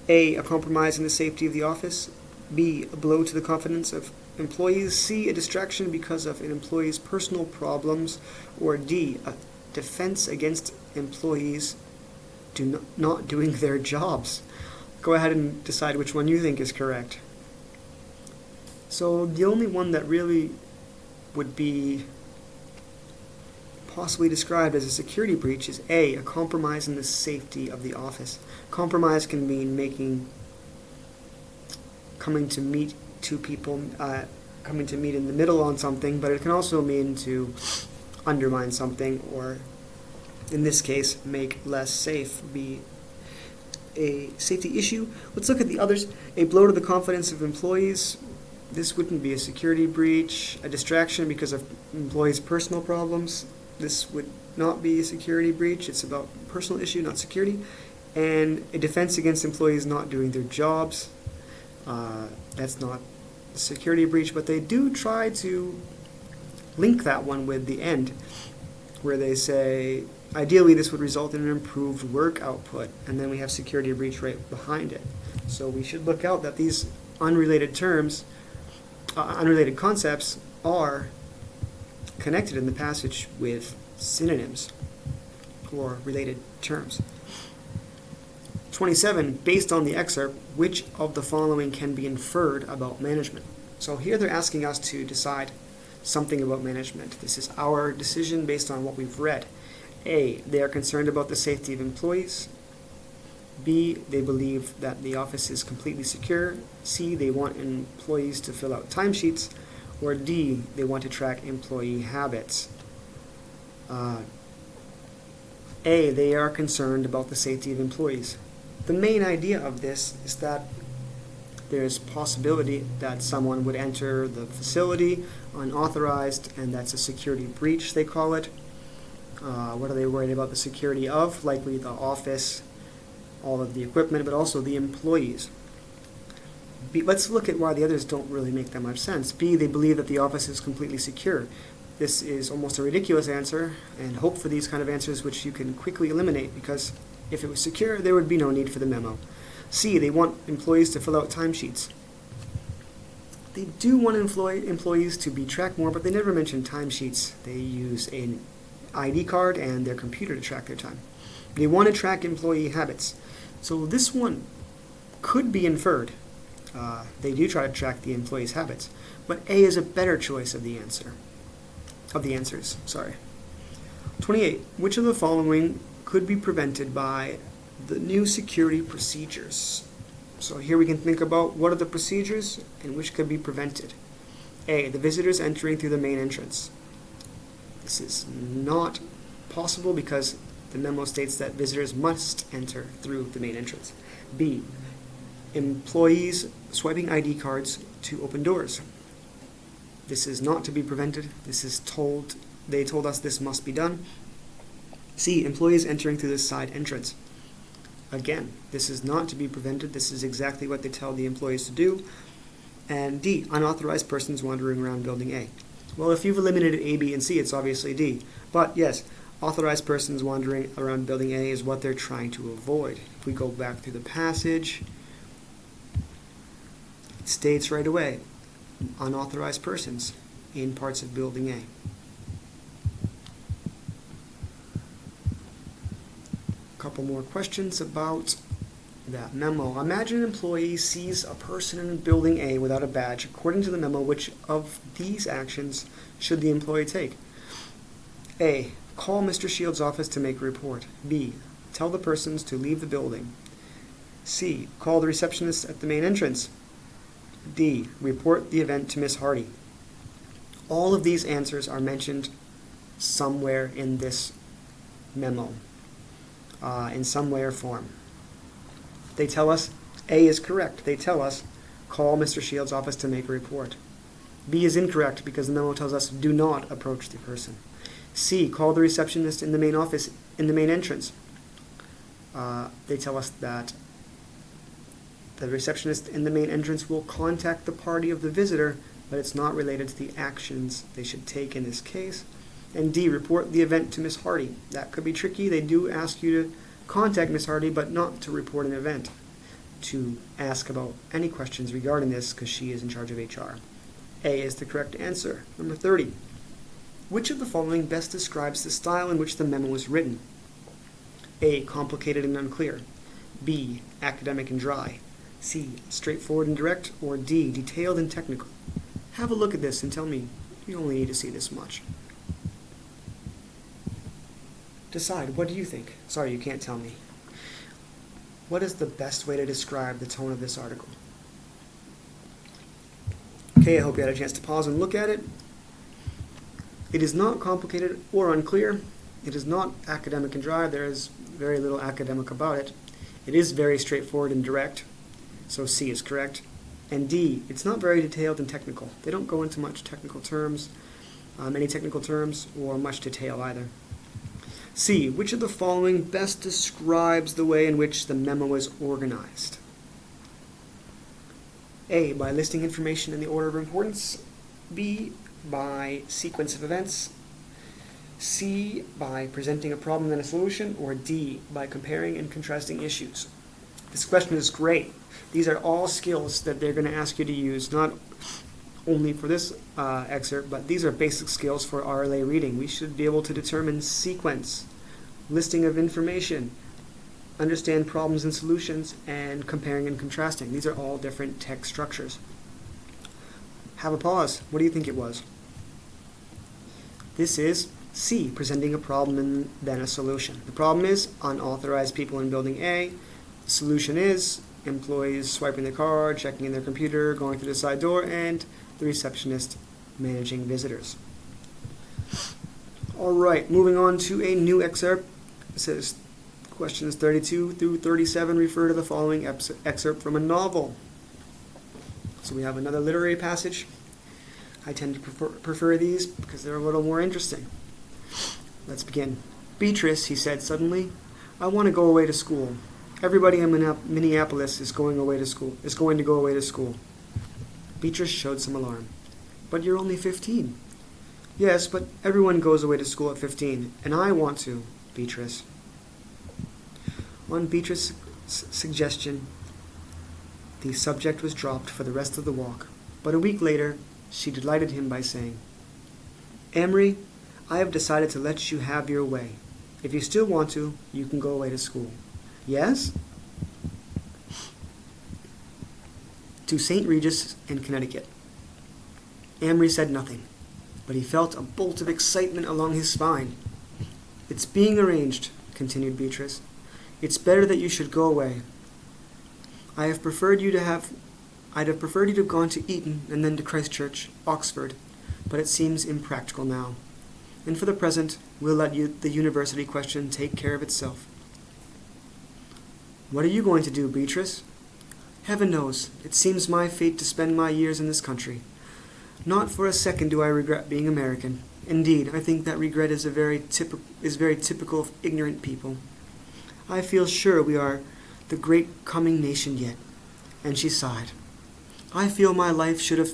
A compromise in the safety of the office. B, a blow to the confidence of employees. C, a distraction because of an employee's personal problems. Or D, a defense against employees not doing their jobs. Go ahead and decide which one you think is correct. So the only one that really would be possibly described as a security breach is A, a compromise in the safety of the office. Compromise can mean coming to meet two people, coming to meet in the middle on something, but it can also mean to undermine something, or in this case, make less safe, be a safety issue. Let's look at the others. A blow to the confidence of employees. This wouldn't be a security breach. A distraction because of employees' personal problems. This would not be a security breach. It's about personal issue, not security. And a defense against employees not doing their jobs. That's not a security breach, but they do try to link that one with the end, where they say, ideally this would result in an improved work output, and then we have security breach right behind it. So we should look out that these unrelated terms, unrelated concepts are connected in the passage with synonyms or related terms. 27, based on the excerpt, which of the following can be inferred about management? So here they're asking us to decide something about management. This is our decision based on what we've read. A, they are concerned about the safety of employees. B, they believe that the office is completely secure. C, they want employees to fill out timesheets. Or D, they want to track employee habits. A, they are concerned about the safety of employees. The main idea of this is that there's possibility that someone would enter the facility unauthorized, and that's a security breach, they call it. What are they worried about the security of? Likely the office, all of the equipment, but also the employees. B, let's look at why the others don't really make that much sense. B, they believe that the office is completely secure. This is almost a ridiculous answer, and hope for these kind of answers which you can quickly eliminate, because if it was secure, there would be no need for the memo. C, they want employees to fill out timesheets. They do want employees to be tracked more, but they never mention timesheets. They use an ID card and their computer to track their time. They want to track employee habits. So this one could be inferred. They do try to track the employees' habits, but A is a better choice of the answers. 28. Which of the following could be prevented by the new security procedures? So here we can think about what are the procedures and which could be prevented. A, the visitors entering through the main entrance. This is not possible because the memo states that visitors must enter through the main entrance. B, employees swiping ID cards to open doors. This is not to be prevented. They told us this must be done. C, employees entering through the side entrance. Again, this is not to be prevented. This is exactly what they tell the employees to do. And D, unauthorized persons wandering around building A. Well, if you've eliminated A, B, and C, it's obviously D. But yes, authorized persons wandering around building A is what they're trying to avoid. If we go back through the passage, it states right away, unauthorized persons in parts of building A. Couple more questions about that memo. Imagine an employee sees a person in building A without a badge. According to the memo, which of these actions should the employee take? A, call Mr. Shields' office to make a report. B, tell the persons to leave the building. C, call the receptionist at the main entrance. D, report the event to Miss Hardy. All of these answers are mentioned somewhere in this memo, in some way or form. They tell us A is correct. They tell us call Mr. Shields' office to make a report. B is incorrect because the memo tells us do not approach the person. C, call the receptionist in the main office, in the main entrance. They tell us that the receptionist in the main entrance will contact the party of the visitor, but it's not related to the actions they should take in this case. And D, report the event to Miss Hardy. That could be tricky. They do ask you to contact Miss Hardy, but not to report an event, to ask about any questions regarding this, because she is in charge of HR. A is the correct answer. Number 30. Which of the following best describes the style in which the memo was written? A, complicated and unclear. B, academic and dry. C, straightforward and direct. Or D, detailed and technical. Have a look at this and tell me. You only need to see this much. Decide, what do you think? Sorry, you can't tell me. What is the best way to describe the tone of this article? Okay, I hope you had a chance to pause and look at it. It is not complicated or unclear. It is not academic and dry. There is very little academic about it. It is very straightforward and direct, so C is correct. And D, it's not very detailed and technical. They don't go into much technical terms, any technical terms, or much detail either. C, which of the following best describes the way in which the memo is organized? A, by listing information in the order of importance. B, by sequence of events. C, by presenting a problem and a solution. Or D, by comparing and contrasting issues. This question is great. These are all skills that they're going to ask you to use, not only for this excerpt, but these are basic skills for RLA reading. We should be able to determine sequence, listing of information, understand problems and solutions, and comparing and contrasting. These are all different text structures. Have a pause. What do you think it was? This is C, presenting a problem and then a solution. The problem is unauthorized people in building A. The solution is employees swiping their card, checking in their computer, going through the side door, and the receptionist managing visitors. All right, moving on to a new excerpt. It says questions 32 through 37 refer to the following excerpt from a novel. So we have another literary passage. I tend to prefer these because they're a little more interesting. Let's begin. Beatrice, he said suddenly, I want to go away to school. Everybody in Minneapolis is going to go away to school. Beatrice showed some alarm. But you're only 15. Yes, but everyone goes away to school at 15, and I want to, Beatrice. On Beatrice's suggestion, the subject was dropped for the rest of the walk, but a week later, she delighted him by saying, Amory, I have decided to let you have your way. If you still want to, you can go away to school. Yes? To St. Regis in Connecticut. Amory said nothing, but he felt a bolt of excitement along his spine. It's being arranged, continued Beatrice. It's better that you should go away. I'd have preferred you to have gone to Eton and then to Christ Church, Oxford, but it seems impractical now. And for the present, we'll let the university question take care of itself. What are you going to do, Beatrice? Heaven knows. It seems my fate to spend my years in this country. Not for a second do I regret being American. Indeed, I think that regret is very typical of ignorant people. I feel sure we are the great coming nation yet. And she sighed. I feel my life should have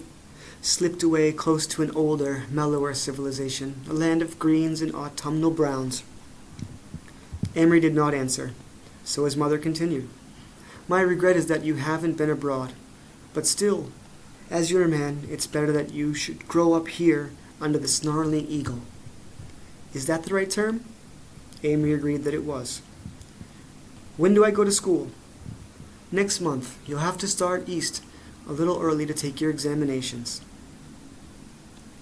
slipped away close to an older, mellower civilization, a land of greens and autumnal browns. Amory did not answer, so his mother continued. My regret is that you haven't been abroad, but still, as you're a man, it's better that you should grow up here under the snarling eagle. Is that the right term? Amory agreed that it was. When do I go to school? Next month. You'll have to start east a little early to take your examinations.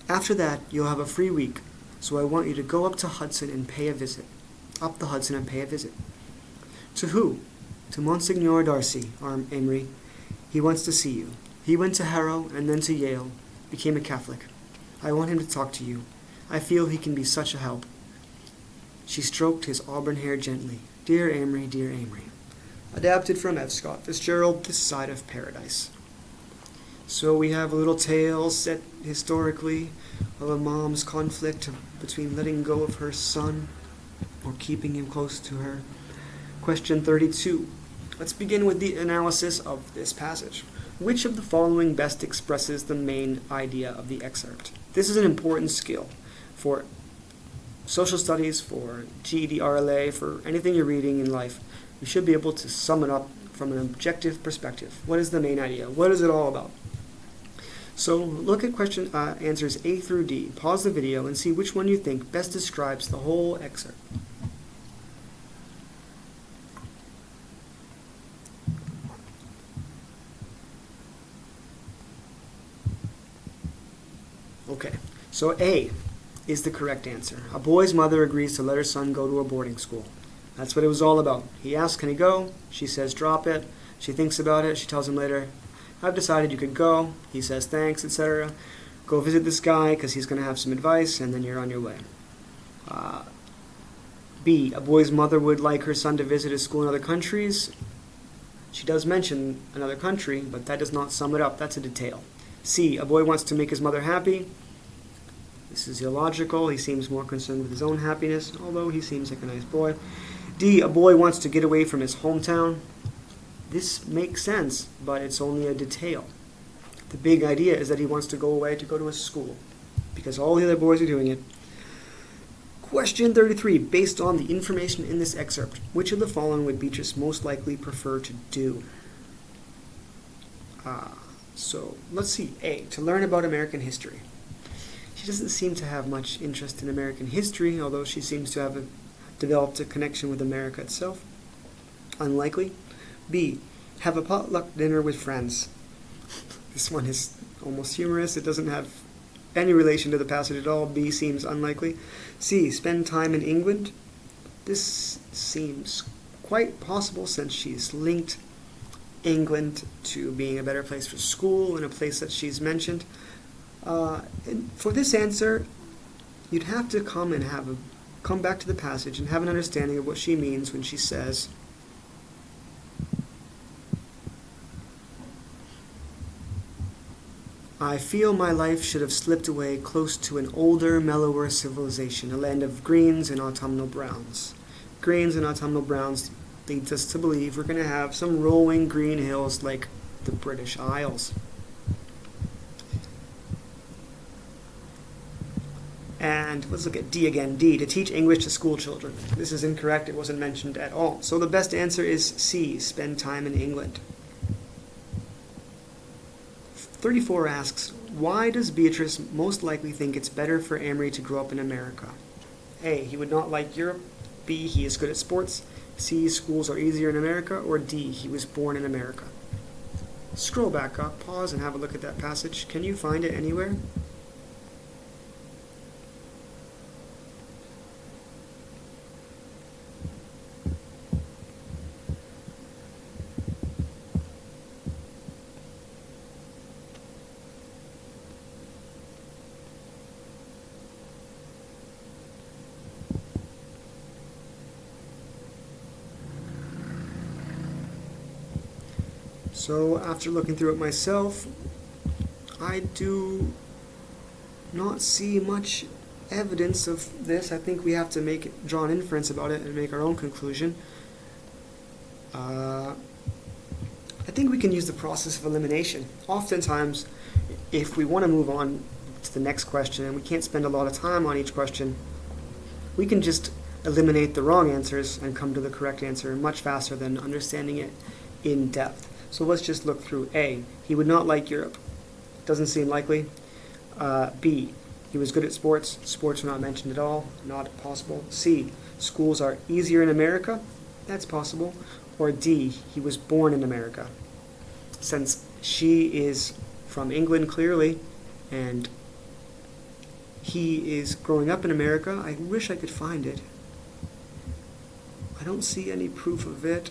After that, you'll have a free week, so I want you to go up the Hudson and pay a visit. To who? To Monsignor Darcy, Amory. He wants to see you. He went to Harrow and then to Yale, became a Catholic. I want him to talk to you. I feel he can be such a help. She stroked his auburn hair gently. Dear Amory, dear Amory. Adapted from F. Scott Fitzgerald, This Side of Paradise. So we have a little tale set historically of a mom's conflict between letting go of her son or keeping him close to her. Question 32. Let's begin with the analysis of this passage. Which of the following best expresses the main idea of the excerpt? This is an important skill for social studies, for GED RLA, for anything you're reading in life. You should be able to sum it up from an objective perspective. What is the main idea? What is it all about? So look at question answers A through D. Pause the video and see which one you think best describes the whole excerpt. Okay, so A is the correct answer. A boy's mother agrees to let her son go to a boarding school. That's what it was all about. He asks, can he go? She says, drop it. She thinks about it. She tells him later, I've decided you could go. He says, thanks, etc. Go visit this guy because he's going to have some advice, and then you're on your way. B, a boy's mother would like her son to visit his school in other countries. She does mention another country, but that does not sum it up. That's a detail. C, a boy wants to make his mother happy. This is illogical. He seems more concerned with his own happiness, although he seems like a nice boy. D, a boy wants to get away from his hometown. This makes sense, but it's only a detail. The big idea is that he wants to go away to go to a school, because all the other boys are doing it. Question 33. Based on the information in this excerpt, which of the following would Beatrice most likely prefer to do? So let's see. A, to learn about American history. She doesn't seem to have much interest in American history, although she seems to have developed a connection with America itself. Unlikely. B, have a potluck dinner with friends. This one is almost humorous. It doesn't have any relation to the passage at all. B seems unlikely. C, spend time in England. This seems quite possible since she's linked England to being a better place for school and a place that she's mentioned. And for this answer, you'd have to come back to the passage and have an understanding of what she means when she says, I feel my life should have slipped away close to an older, mellower civilization, a land of greens and autumnal browns. Greens and autumnal browns leads us to believe we're going to have some rolling green hills like the British Isles. And let's look at D again. D, to teach English to school children. This is incorrect. It wasn't mentioned at all. So the best answer is C, spend time in England. 34 asks, why does Beatrice most likely think it's better for Amory to grow up in America? A, he would not like Europe. B, he is good at sports. C, schools are easier in America. Or D, he was born in America. Scroll back up, pause, and have a look at that passage. Can you find it anywhere? So after looking through it myself, I do not see much evidence of this. I think we have to draw an inference about it and make our own conclusion. I think we can use the process of elimination. Oftentimes, if we want to move on to the next question and we can't spend a lot of time on each question, we can just eliminate the wrong answers and come to the correct answer much faster than understanding it in depth. So let's just look through. A, he would not like Europe. Doesn't seem likely. B, he was good at sports. Sports were not mentioned at all. Not possible. C, schools are easier in America. That's possible. Or D, he was born in America. Since she is from England clearly, and he is growing up in America, I wish I could find it. I don't see any proof of it.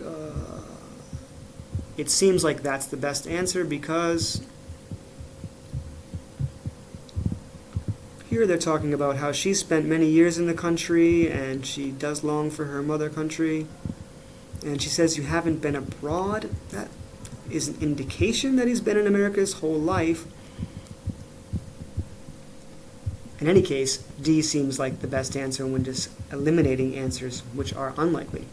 It seems like that's the best answer because here they're talking about how she spent many years in the country and she does long for her mother country. And she says, you haven't been abroad? That is an indication that he's been in America his whole life. In any case, D seems like the best answer when just eliminating answers which are unlikely.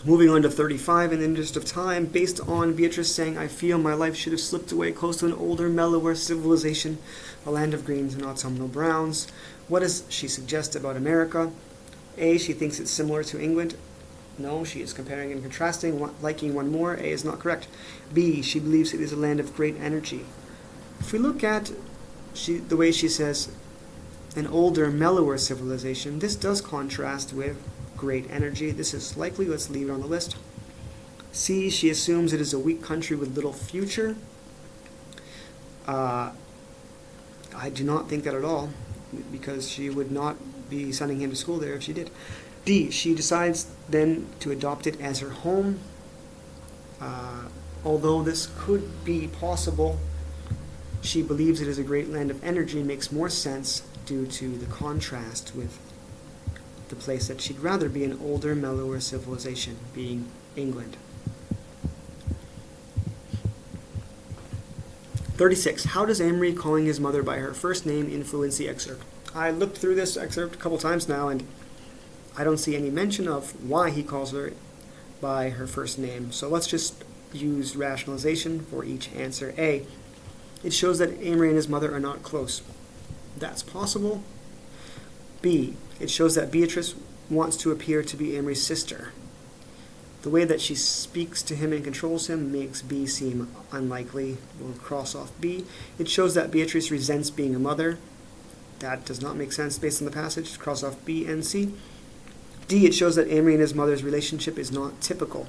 Moving on to 35, in the interest of time, based on Beatrice saying, I feel my life should have slipped away close to an older, mellower civilization, a land of greens and autumnal browns. What does she suggest about America? A, she thinks it's similar to England. No, she is comparing and contrasting, liking one more. A is not correct. B, she believes it is a land of great energy. If we look at the way she says, an older, mellower civilization, this does contrast with great energy. This is likely. Let's leave it on the list. C, she assumes it is a weak country with little future. I do not think that at all, because she would not be sending him to school there if she did. D, she decides then to adopt it as her home. Although this could be possible, she believes it is a great land of energy and makes more sense due to the contrast with the place that she'd rather be, an older, mellower civilization, being England. 36. How does Amory calling his mother by her first name influence the excerpt? I looked through this excerpt a couple times now, and I don't see any mention of why he calls her by her first name. So let's just use rationalization for each answer. A, it shows that Amory and his mother are not close. That's possible. B, it shows that Beatrice wants to appear to be Amory's sister. The way that she speaks to him and controls him makes B seem unlikely. We'll cross off B. It shows that Beatrice resents being a mother. That does not make sense based on the passage. Cross off B and C. D, it shows that Amory and his mother's relationship is not typical.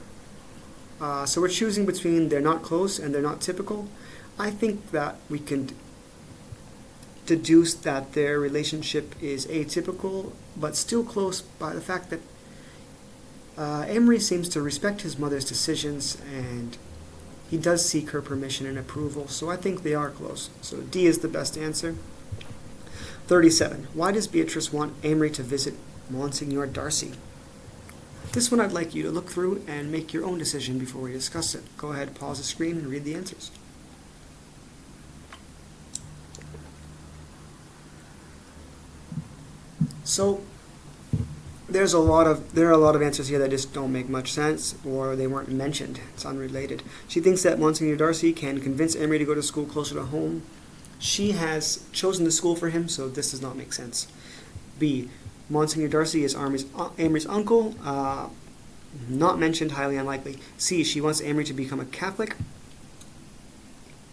So we're choosing between they're not close and they're not typical. I think that we can deduce that their relationship is atypical, but still close by the fact that Amory seems to respect his mother's decisions, and he does seek her permission and approval, so I think they are close. So D is the best answer. 37. Why does Beatrice want Amory to visit Monsignor Darcy? This one I'd like you to look through and make your own decision before we discuss it. Go ahead, pause the screen and read the answers. So there are a lot of answers here that just don't make much sense, or they weren't mentioned. It's unrelated. She thinks that Monsignor Darcy can convince Amory to go to school closer to home. She has chosen the school for him, so this does not make sense. B, Monsignor Darcy is Amory's uncle. Not mentioned, highly unlikely. C, she wants Amory to become a Catholic.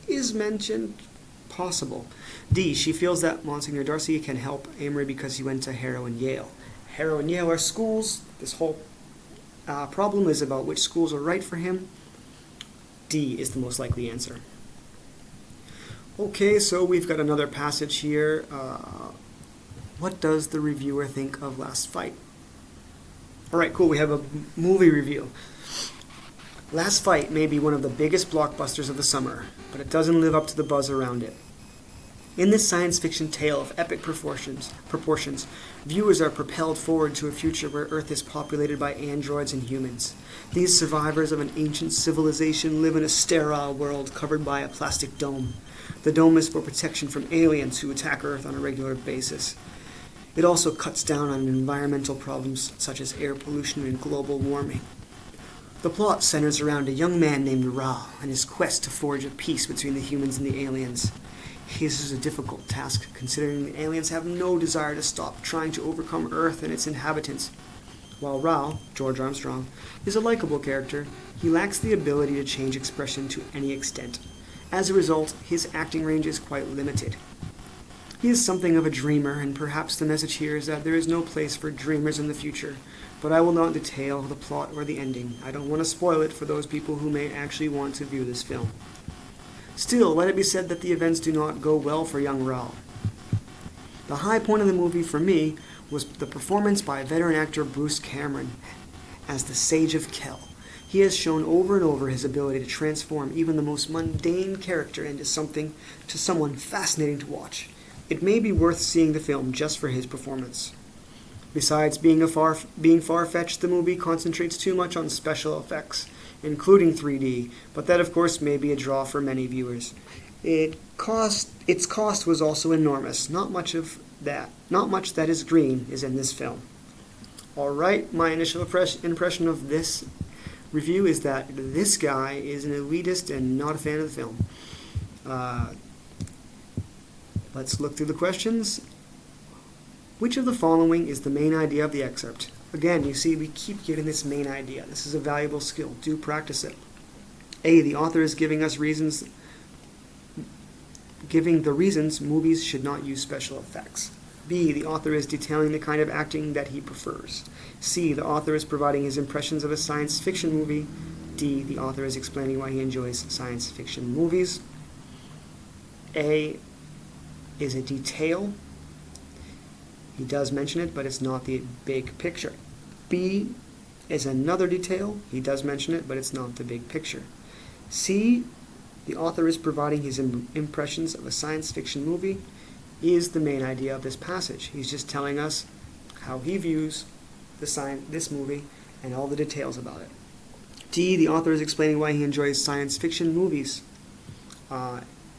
Is mentioned, possible. D, she feels that Monsignor Darcy can help Amory because he went to Harrow and Yale. Harrow and Yale are schools. This whole problem is about which schools are right for him. D is the most likely answer. Okay, so we've got another passage here. What does the reviewer think of Last Fight? All right, cool. We have a movie review. Last Fight may be one of the biggest blockbusters of the summer, but it doesn't live up to the buzz around it. In this science fiction tale of epic proportions, viewers are propelled forward to a future where Earth is populated by androids and humans. These survivors of an ancient civilization live in a sterile world covered by a plastic dome. The dome is for protection from aliens who attack Earth on a regular basis. It also cuts down on environmental problems such as air pollution and global warming. The plot centers around a young man named Ra and his quest to forge a peace between the humans and the aliens. This is a difficult task, considering the aliens have no desire to stop trying to overcome Earth and its inhabitants. While Ra, George Armstrong, is a likable character, he lacks the ability to change expression to any extent. As a result, his acting range is quite limited. He is something of a dreamer, and perhaps the message here is that there is no place for dreamers in the future, but I will not detail the plot or the ending. I don't want to spoil it for those people who may actually want to view this film. Still, let it be said that the events do not go well for young Ra. The high point of the movie for me was the performance by veteran actor Bruce Cameron as the Sage of Kel. He has shown over and over his ability to transform even the most mundane character into someone fascinating to watch. It may be worth seeing the film just for his performance. Besides being far-fetched, the movie concentrates too much on special effects including 3D, but that of course may be a draw for many viewers. Its cost was also enormous. Not much that is green is in this film. Alright, my initial impression of this review is that this guy is an elitist and not a fan of the film. Let's look through the questions. Which of the following is the main idea of the excerpt? Again, you see, we keep giving this main idea. This is a valuable skill. Do practice it. A, the author is giving the reasons movies should not use special effects. B, the author is detailing the kind of acting that he prefers. C, the author is providing his impressions of a science fiction movie. D, the author is explaining why he enjoys science fiction movies. A is a detail. He does mention it, but it's not the big picture. B is another detail. He does mention it, but it's not the big picture. C, the author is providing his impressions of a science fiction movie, is the main idea of this passage. He's just telling us how he views this movie and all the details about it. D, the author is explaining why he enjoys science fiction movies.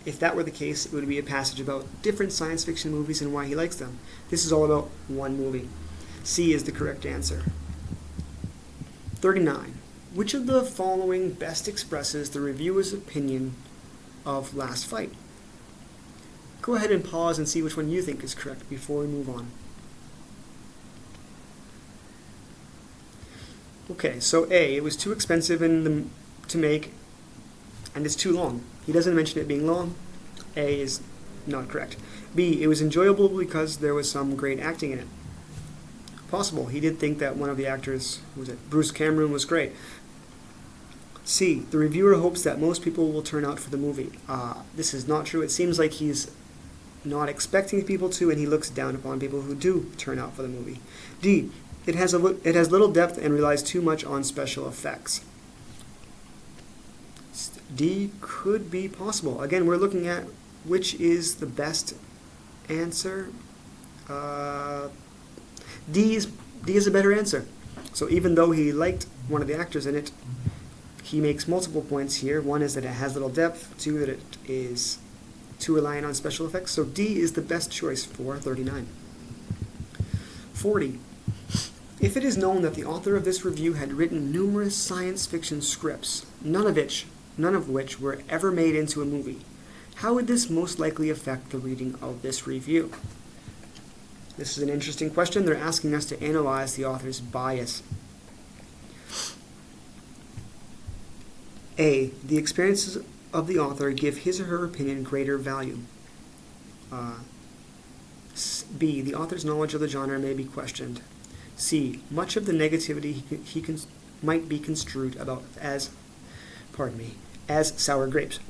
If that were the case, it would be a passage about different science fiction movies and why he likes them. This is all about one movie. C is the correct answer. 39. Which of the following best expresses the reviewer's opinion of Last Fight? Go ahead and pause and see which one you think is correct before we move on. Okay, so A, it was too expensive to make, and it's too long. He doesn't mention it being long. A is not correct. B, it was enjoyable because there was some great acting in it. Possible. He did think that one of the actors, Bruce Cameron, was great. C, the reviewer hopes that most people will turn out for the movie. This is not true. It seems like he's not expecting people to, and he looks down upon people who do turn out for the movie. D, it has little depth and relies too much on special effects. D could be possible. Again, we're looking at which is the best answer. D is a better answer. So even though he liked one of the actors in it, he makes multiple points here. One is that it has little depth. Two, that it is too reliant on special effects. So D is the best choice for 39. 40. If it is known that the author of this review had written numerous science fiction scripts, none of which were ever made into a movie, how would this most likely affect the reading of this review? This is an interesting question. They're asking us to analyze the author's bias. A, the experiences of the author give his or her opinion greater value. B, the author's knowledge of the genre may be questioned. C, much of the negativity might be construed as sour grapes.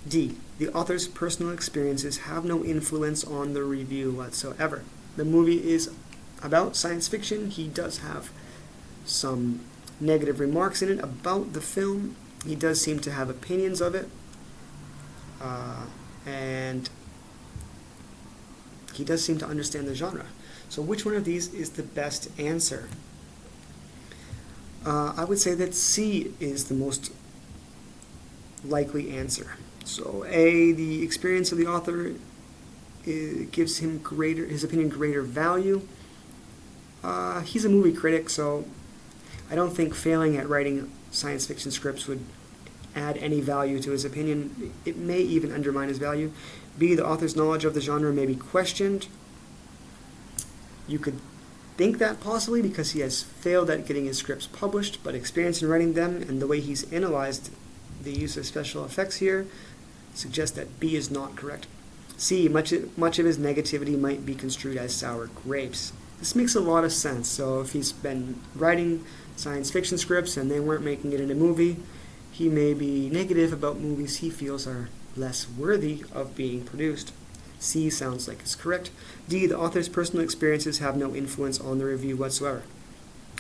D, the author's personal experiences have no influence on the review whatsoever. The movie is about science fiction. He does have some negative remarks in it about the film. He does seem to have opinions of it. And he does seem to understand the genre. So which one of these is the best answer? I would say that C is the most likely answer. So A, the experience of the author gives him his opinion greater value. He's a movie critic, so I don't think failing at writing science fiction scripts would add any value to his opinion. It may even undermine his value. B, the author's knowledge of the genre may be questioned. You could think that possibly because he has failed at getting his scripts published, but experience in writing them and the way he's analyzed the use of special effects here suggests that B is not correct. C, much of his negativity might be construed as sour grapes. This makes a lot of sense. So if he's been writing science fiction scripts and they weren't making it in a movie, he may be negative about movies he feels are less worthy of being produced. C sounds like it's correct. D, the author's personal experiences have no influence on the review whatsoever.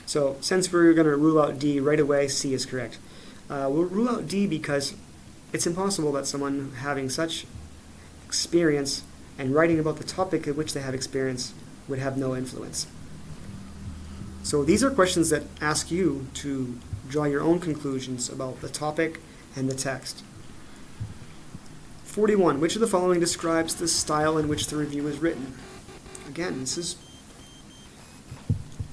So since we're going to rule out D right away, C is correct. We'll rule out D because it's impossible that someone having such experience and writing about the topic at which they have experience would have no influence. So these are questions that ask you to Draw your own conclusions about the topic and the text. 41. Which of the following describes the style in which the review is written? Again, this is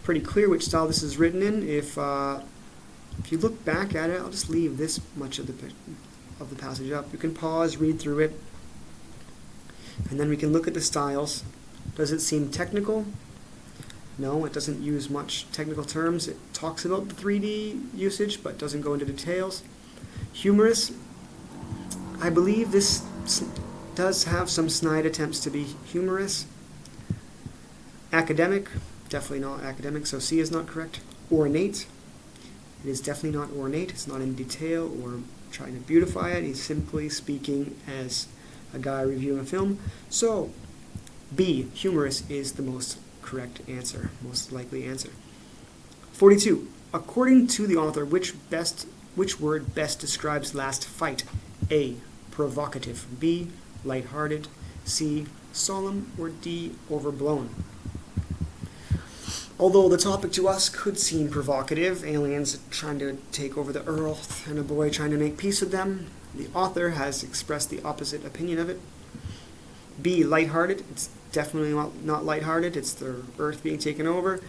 pretty clear which style this is written in. If you look back at it, I'll just leave this much of the passage up. You can pause, read through it, and then we can look at the styles. Does it seem technical? No, it doesn't use much technical terms. It talks about the 3D usage, but doesn't go into details. Humorous. I believe this does have some snide attempts to be humorous. Academic, definitely not academic, so C is not correct. Ornate, it is definitely not ornate. It's not in detail or trying to beautify it. He's simply speaking as a guy reviewing a film. So B, humorous, is the most correct answer, most likely answer. 42. According to the author, which word best describes last fight? A, provocative. B, lighthearted. C, solemn. Or D, overblown. Although the topic to us could seem provocative, aliens trying to take over the Earth and a boy trying to make peace with them, the author has expressed the opposite opinion of it. B, lighthearted. It's definitely not lighthearted. It's the Earth being taken over.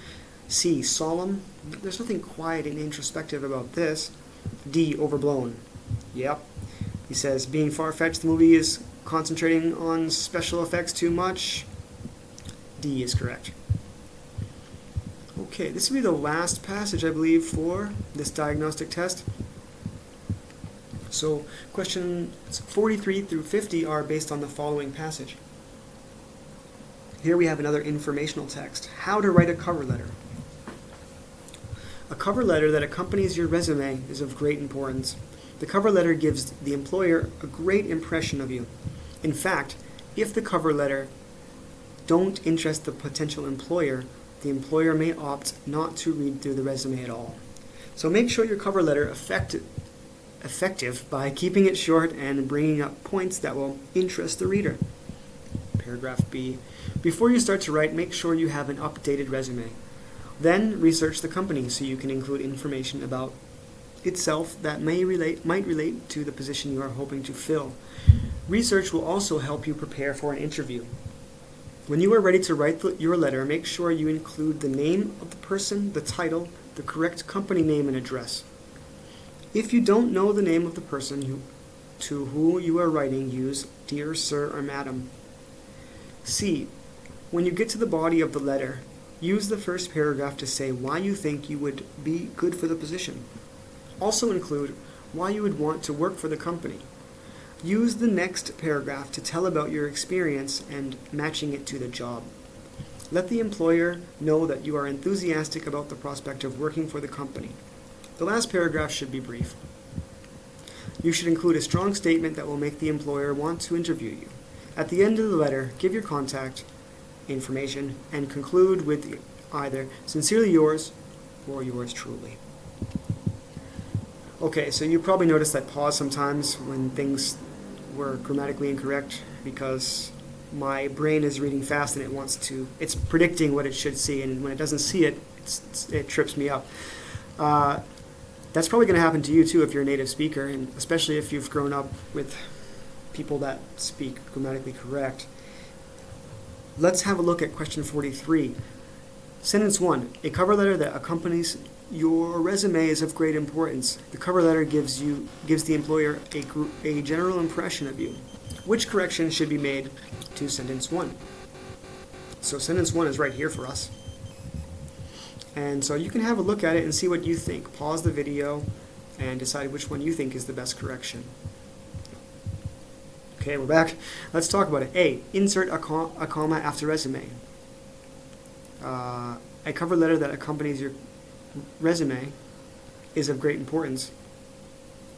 C, solemn. There's nothing quiet and introspective about this. D, overblown. Yep. He says, being far-fetched, the movie is concentrating on special effects too much. D is correct. Okay, this will be the last passage, I believe, for this diagnostic test. So questions 43 through 50 are based on the following passage. Here we have another informational text. How to write a cover letter. A cover letter that accompanies your resume is of great importance. The cover letter gives the employer a great impression of you. In fact, if the cover letter don't interest the potential employer, the employer may opt not to read through the resume at all. So make sure your cover letter effective by keeping it short and bringing up points that will interest the reader. Paragraph B. Before you start to write, make sure you have an updated resume. Then research the company so you can include information about itself that might relate to the position you are hoping to fill. Research will also help you prepare for an interview. When you are ready to write your letter, make sure you include the name of the person, the title, the correct company name and address. If you don't know the name of the person to who you are writing, use Dear Sir or Madam. C. When you get to the body of the letter, use the first paragraph to say why you think you would be good for the position. Also include why you would want to work for the company. Use the next paragraph to tell about your experience and matching it to the job. Let the employer know that you are enthusiastic about the prospect of working for the company. The last paragraph should be brief. You should include a strong statement that will make the employer want to interview you. At the end of the letter, give your contact information and conclude with either sincerely yours or yours truly. Okay, so you probably noticed that pause sometimes when things were grammatically incorrect because my brain is reading fast and it's predicting what it should see, and when it doesn't see it, it trips me up. That's probably going to happen to you too if you're a native speaker, and especially if you've grown up with people that speak grammatically correct. Let's have a look at question 43. Sentence 1. A cover letter that accompanies your resume is of great importance. The cover letter gives the employer a general impression of you. Which correction should be made to sentence 1? So sentence 1 is right here for us. And so you can have a look at it and see what you think. Pause the video and decide which one you think is the best correction. Okay, we're back. Let's talk about it. A. Insert a comma after resume. A cover letter that accompanies your resume is of great importance.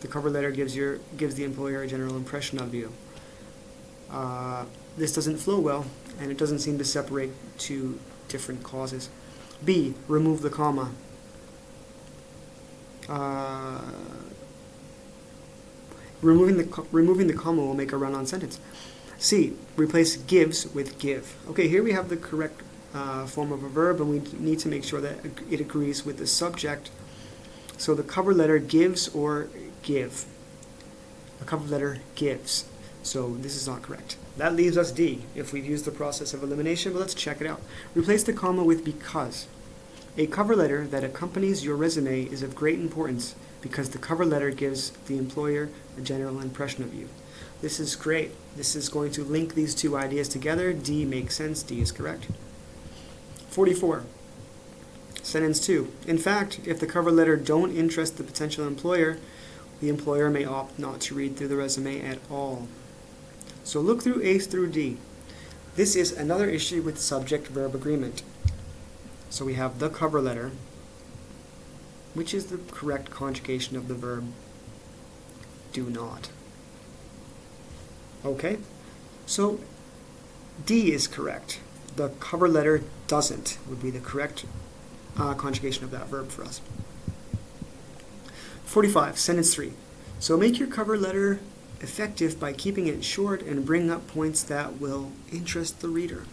The cover letter gives the employer a general impression of you. This doesn't flow well, and it doesn't seem to separate two different clauses. B. Remove the comma. Removing the comma will make a run-on sentence. C. Replace gives with give. Okay, here we have the correct form of a verb, and we need to make sure that it agrees with the subject. So the cover letter gives or give. A cover letter gives. So this is not correct. That leaves us D, if we've used the process of elimination, but let's check it out. Replace the comma with because. A cover letter that accompanies your resume is of great importance because the cover letter gives the employer a general impression of you. This is great. This is going to link these two ideas together. D makes sense. D is correct. 44. Sentence 2. In fact, if the cover letter don't interest the potential employer, the employer may opt not to read through the resume at all. So look through A through D. This is another issue with subject-verb agreement. So we have the cover letter, which is the correct conjugation of the verb do not. Okay? So D is correct. The cover letter doesn't would be the correct conjugation of that verb for us. 45, sentence 3. So make your cover letter effective by keeping it short and bring up points that will interest the reader.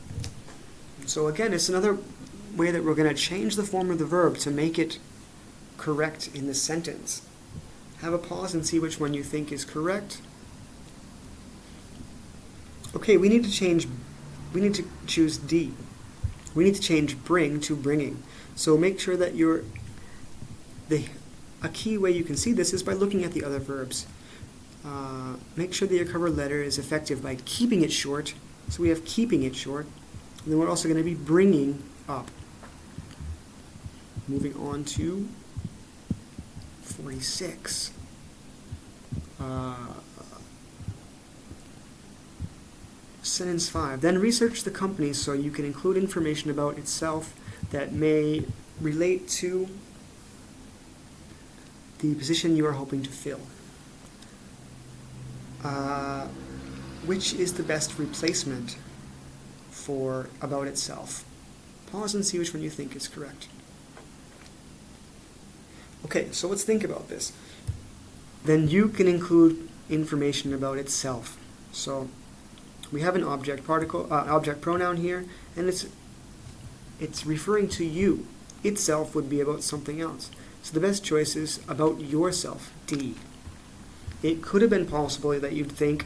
So again, it's another way that we're going to change the form of the verb to make it correct in the sentence. Have a pause and see which one you think is correct. Okay, we need to choose D. We need to change bring to bringing. So make sure that a key way you can see this is by looking at the other verbs. Make sure that your cover letter is effective by keeping it short. So we have keeping it short. And then we're also going to be bringing up. Moving on to 46. Sentence 5. Then research the company so you can include information about itself that may relate to the position you are hoping to fill. Which is the best replacement for about itself? Pause and see which one you think is correct. Okay, so let's think about this. Then you can include information about itself. So we have an object pronoun here, and it's referring to you. Itself would be about something else. So the best choice is about yourself, D. It could have been possible that you'd think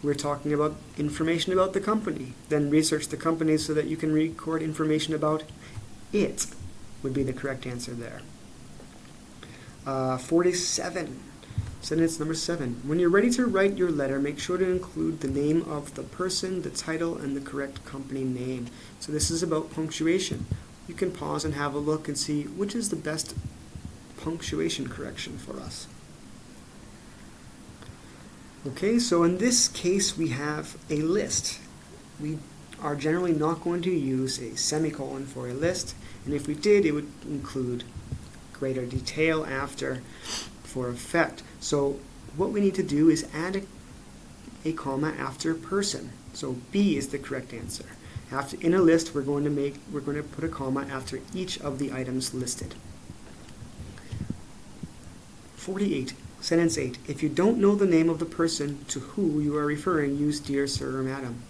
we're talking about information about the company. Then research the company so that you can record information about it would be the correct answer there. 47. Sentence number 7. When you're ready to write your letter, make sure to include the name of the person, the title, and the correct company name. So this is about punctuation. You can pause and have a look and see which is the best punctuation correction for us. Okay, so in this case we have a list. We are generally not going to use a semicolon for a list, and if we did, it would include greater detail after for effect. So what we need to do is add a comma after person. So B is the correct answer. In a list, we're going to put a comma after each of the items listed. 48. Sentence 8. If you don't know the name of the person to who you are referring, use dear sir or madam.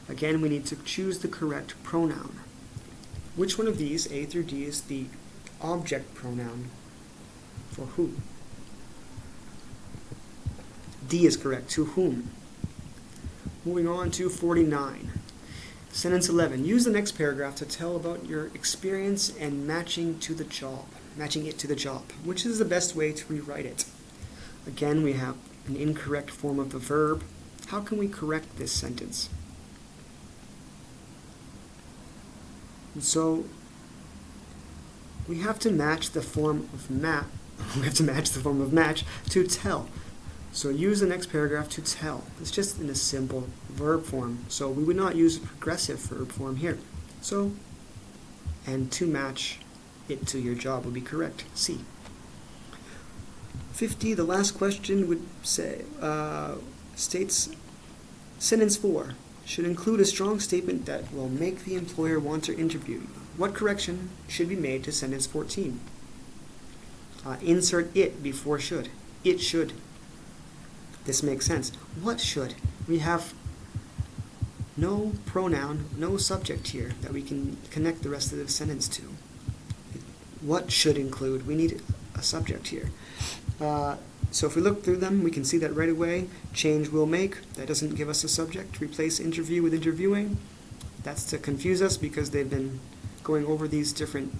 Again, we need to choose the correct pronoun. Which one of these, A through D, is the object pronoun for who? D is correct. To whom? Moving on to 49. Sentence 11. Use the next paragraph to tell about your experience and matching it to the job. Which is the best way to rewrite it? Again, we have an incorrect form of the verb. How can we correct this sentence? And so we have to match the form of match to tell. So use the next paragraph to tell. It's just in a simple verb form. So we would not use a progressive verb form here. So, and to match it to your job would be correct. C. 50, the last question would say, states, sentence 4 should include a strong statement that will make the employer want to interview you. What correction should be made to sentence 14? Insert it before should. It should. This makes sense. What should? We have no pronoun, no subject here that we can connect the rest of the sentence to. What should include? We need a subject here. So if we look through them, we can see that right away. Change will make, that doesn't give us a subject. Replace interview with interviewing. That's to confuse us because they've been going over these different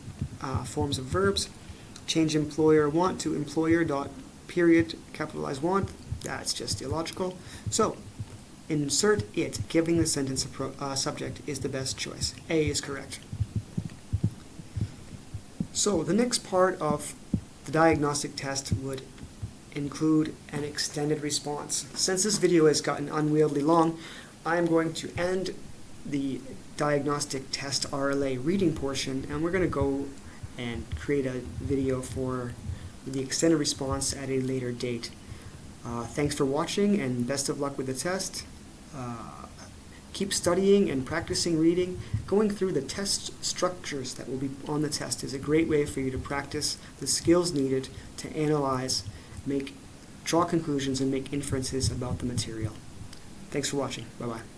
forms of verbs. Change employer want to employer dot period capitalize want. That's just illogical. So insert it, giving the sentence a subject, is the best choice. A is correct. So the next part of the diagnostic test would include an extended response. Since this video has gotten unwieldy long, I'm going to end the diagnostic test RLA reading portion, and we're going to go and create a video for the extended response at a later date. Thanks for watching, and best of luck with the test. Keep studying and practicing reading. Going through the test structures that will be on the test is a great way for you to practice the skills needed to analyze, draw conclusions, and make inferences about the material. Thanks for watching. Bye-bye.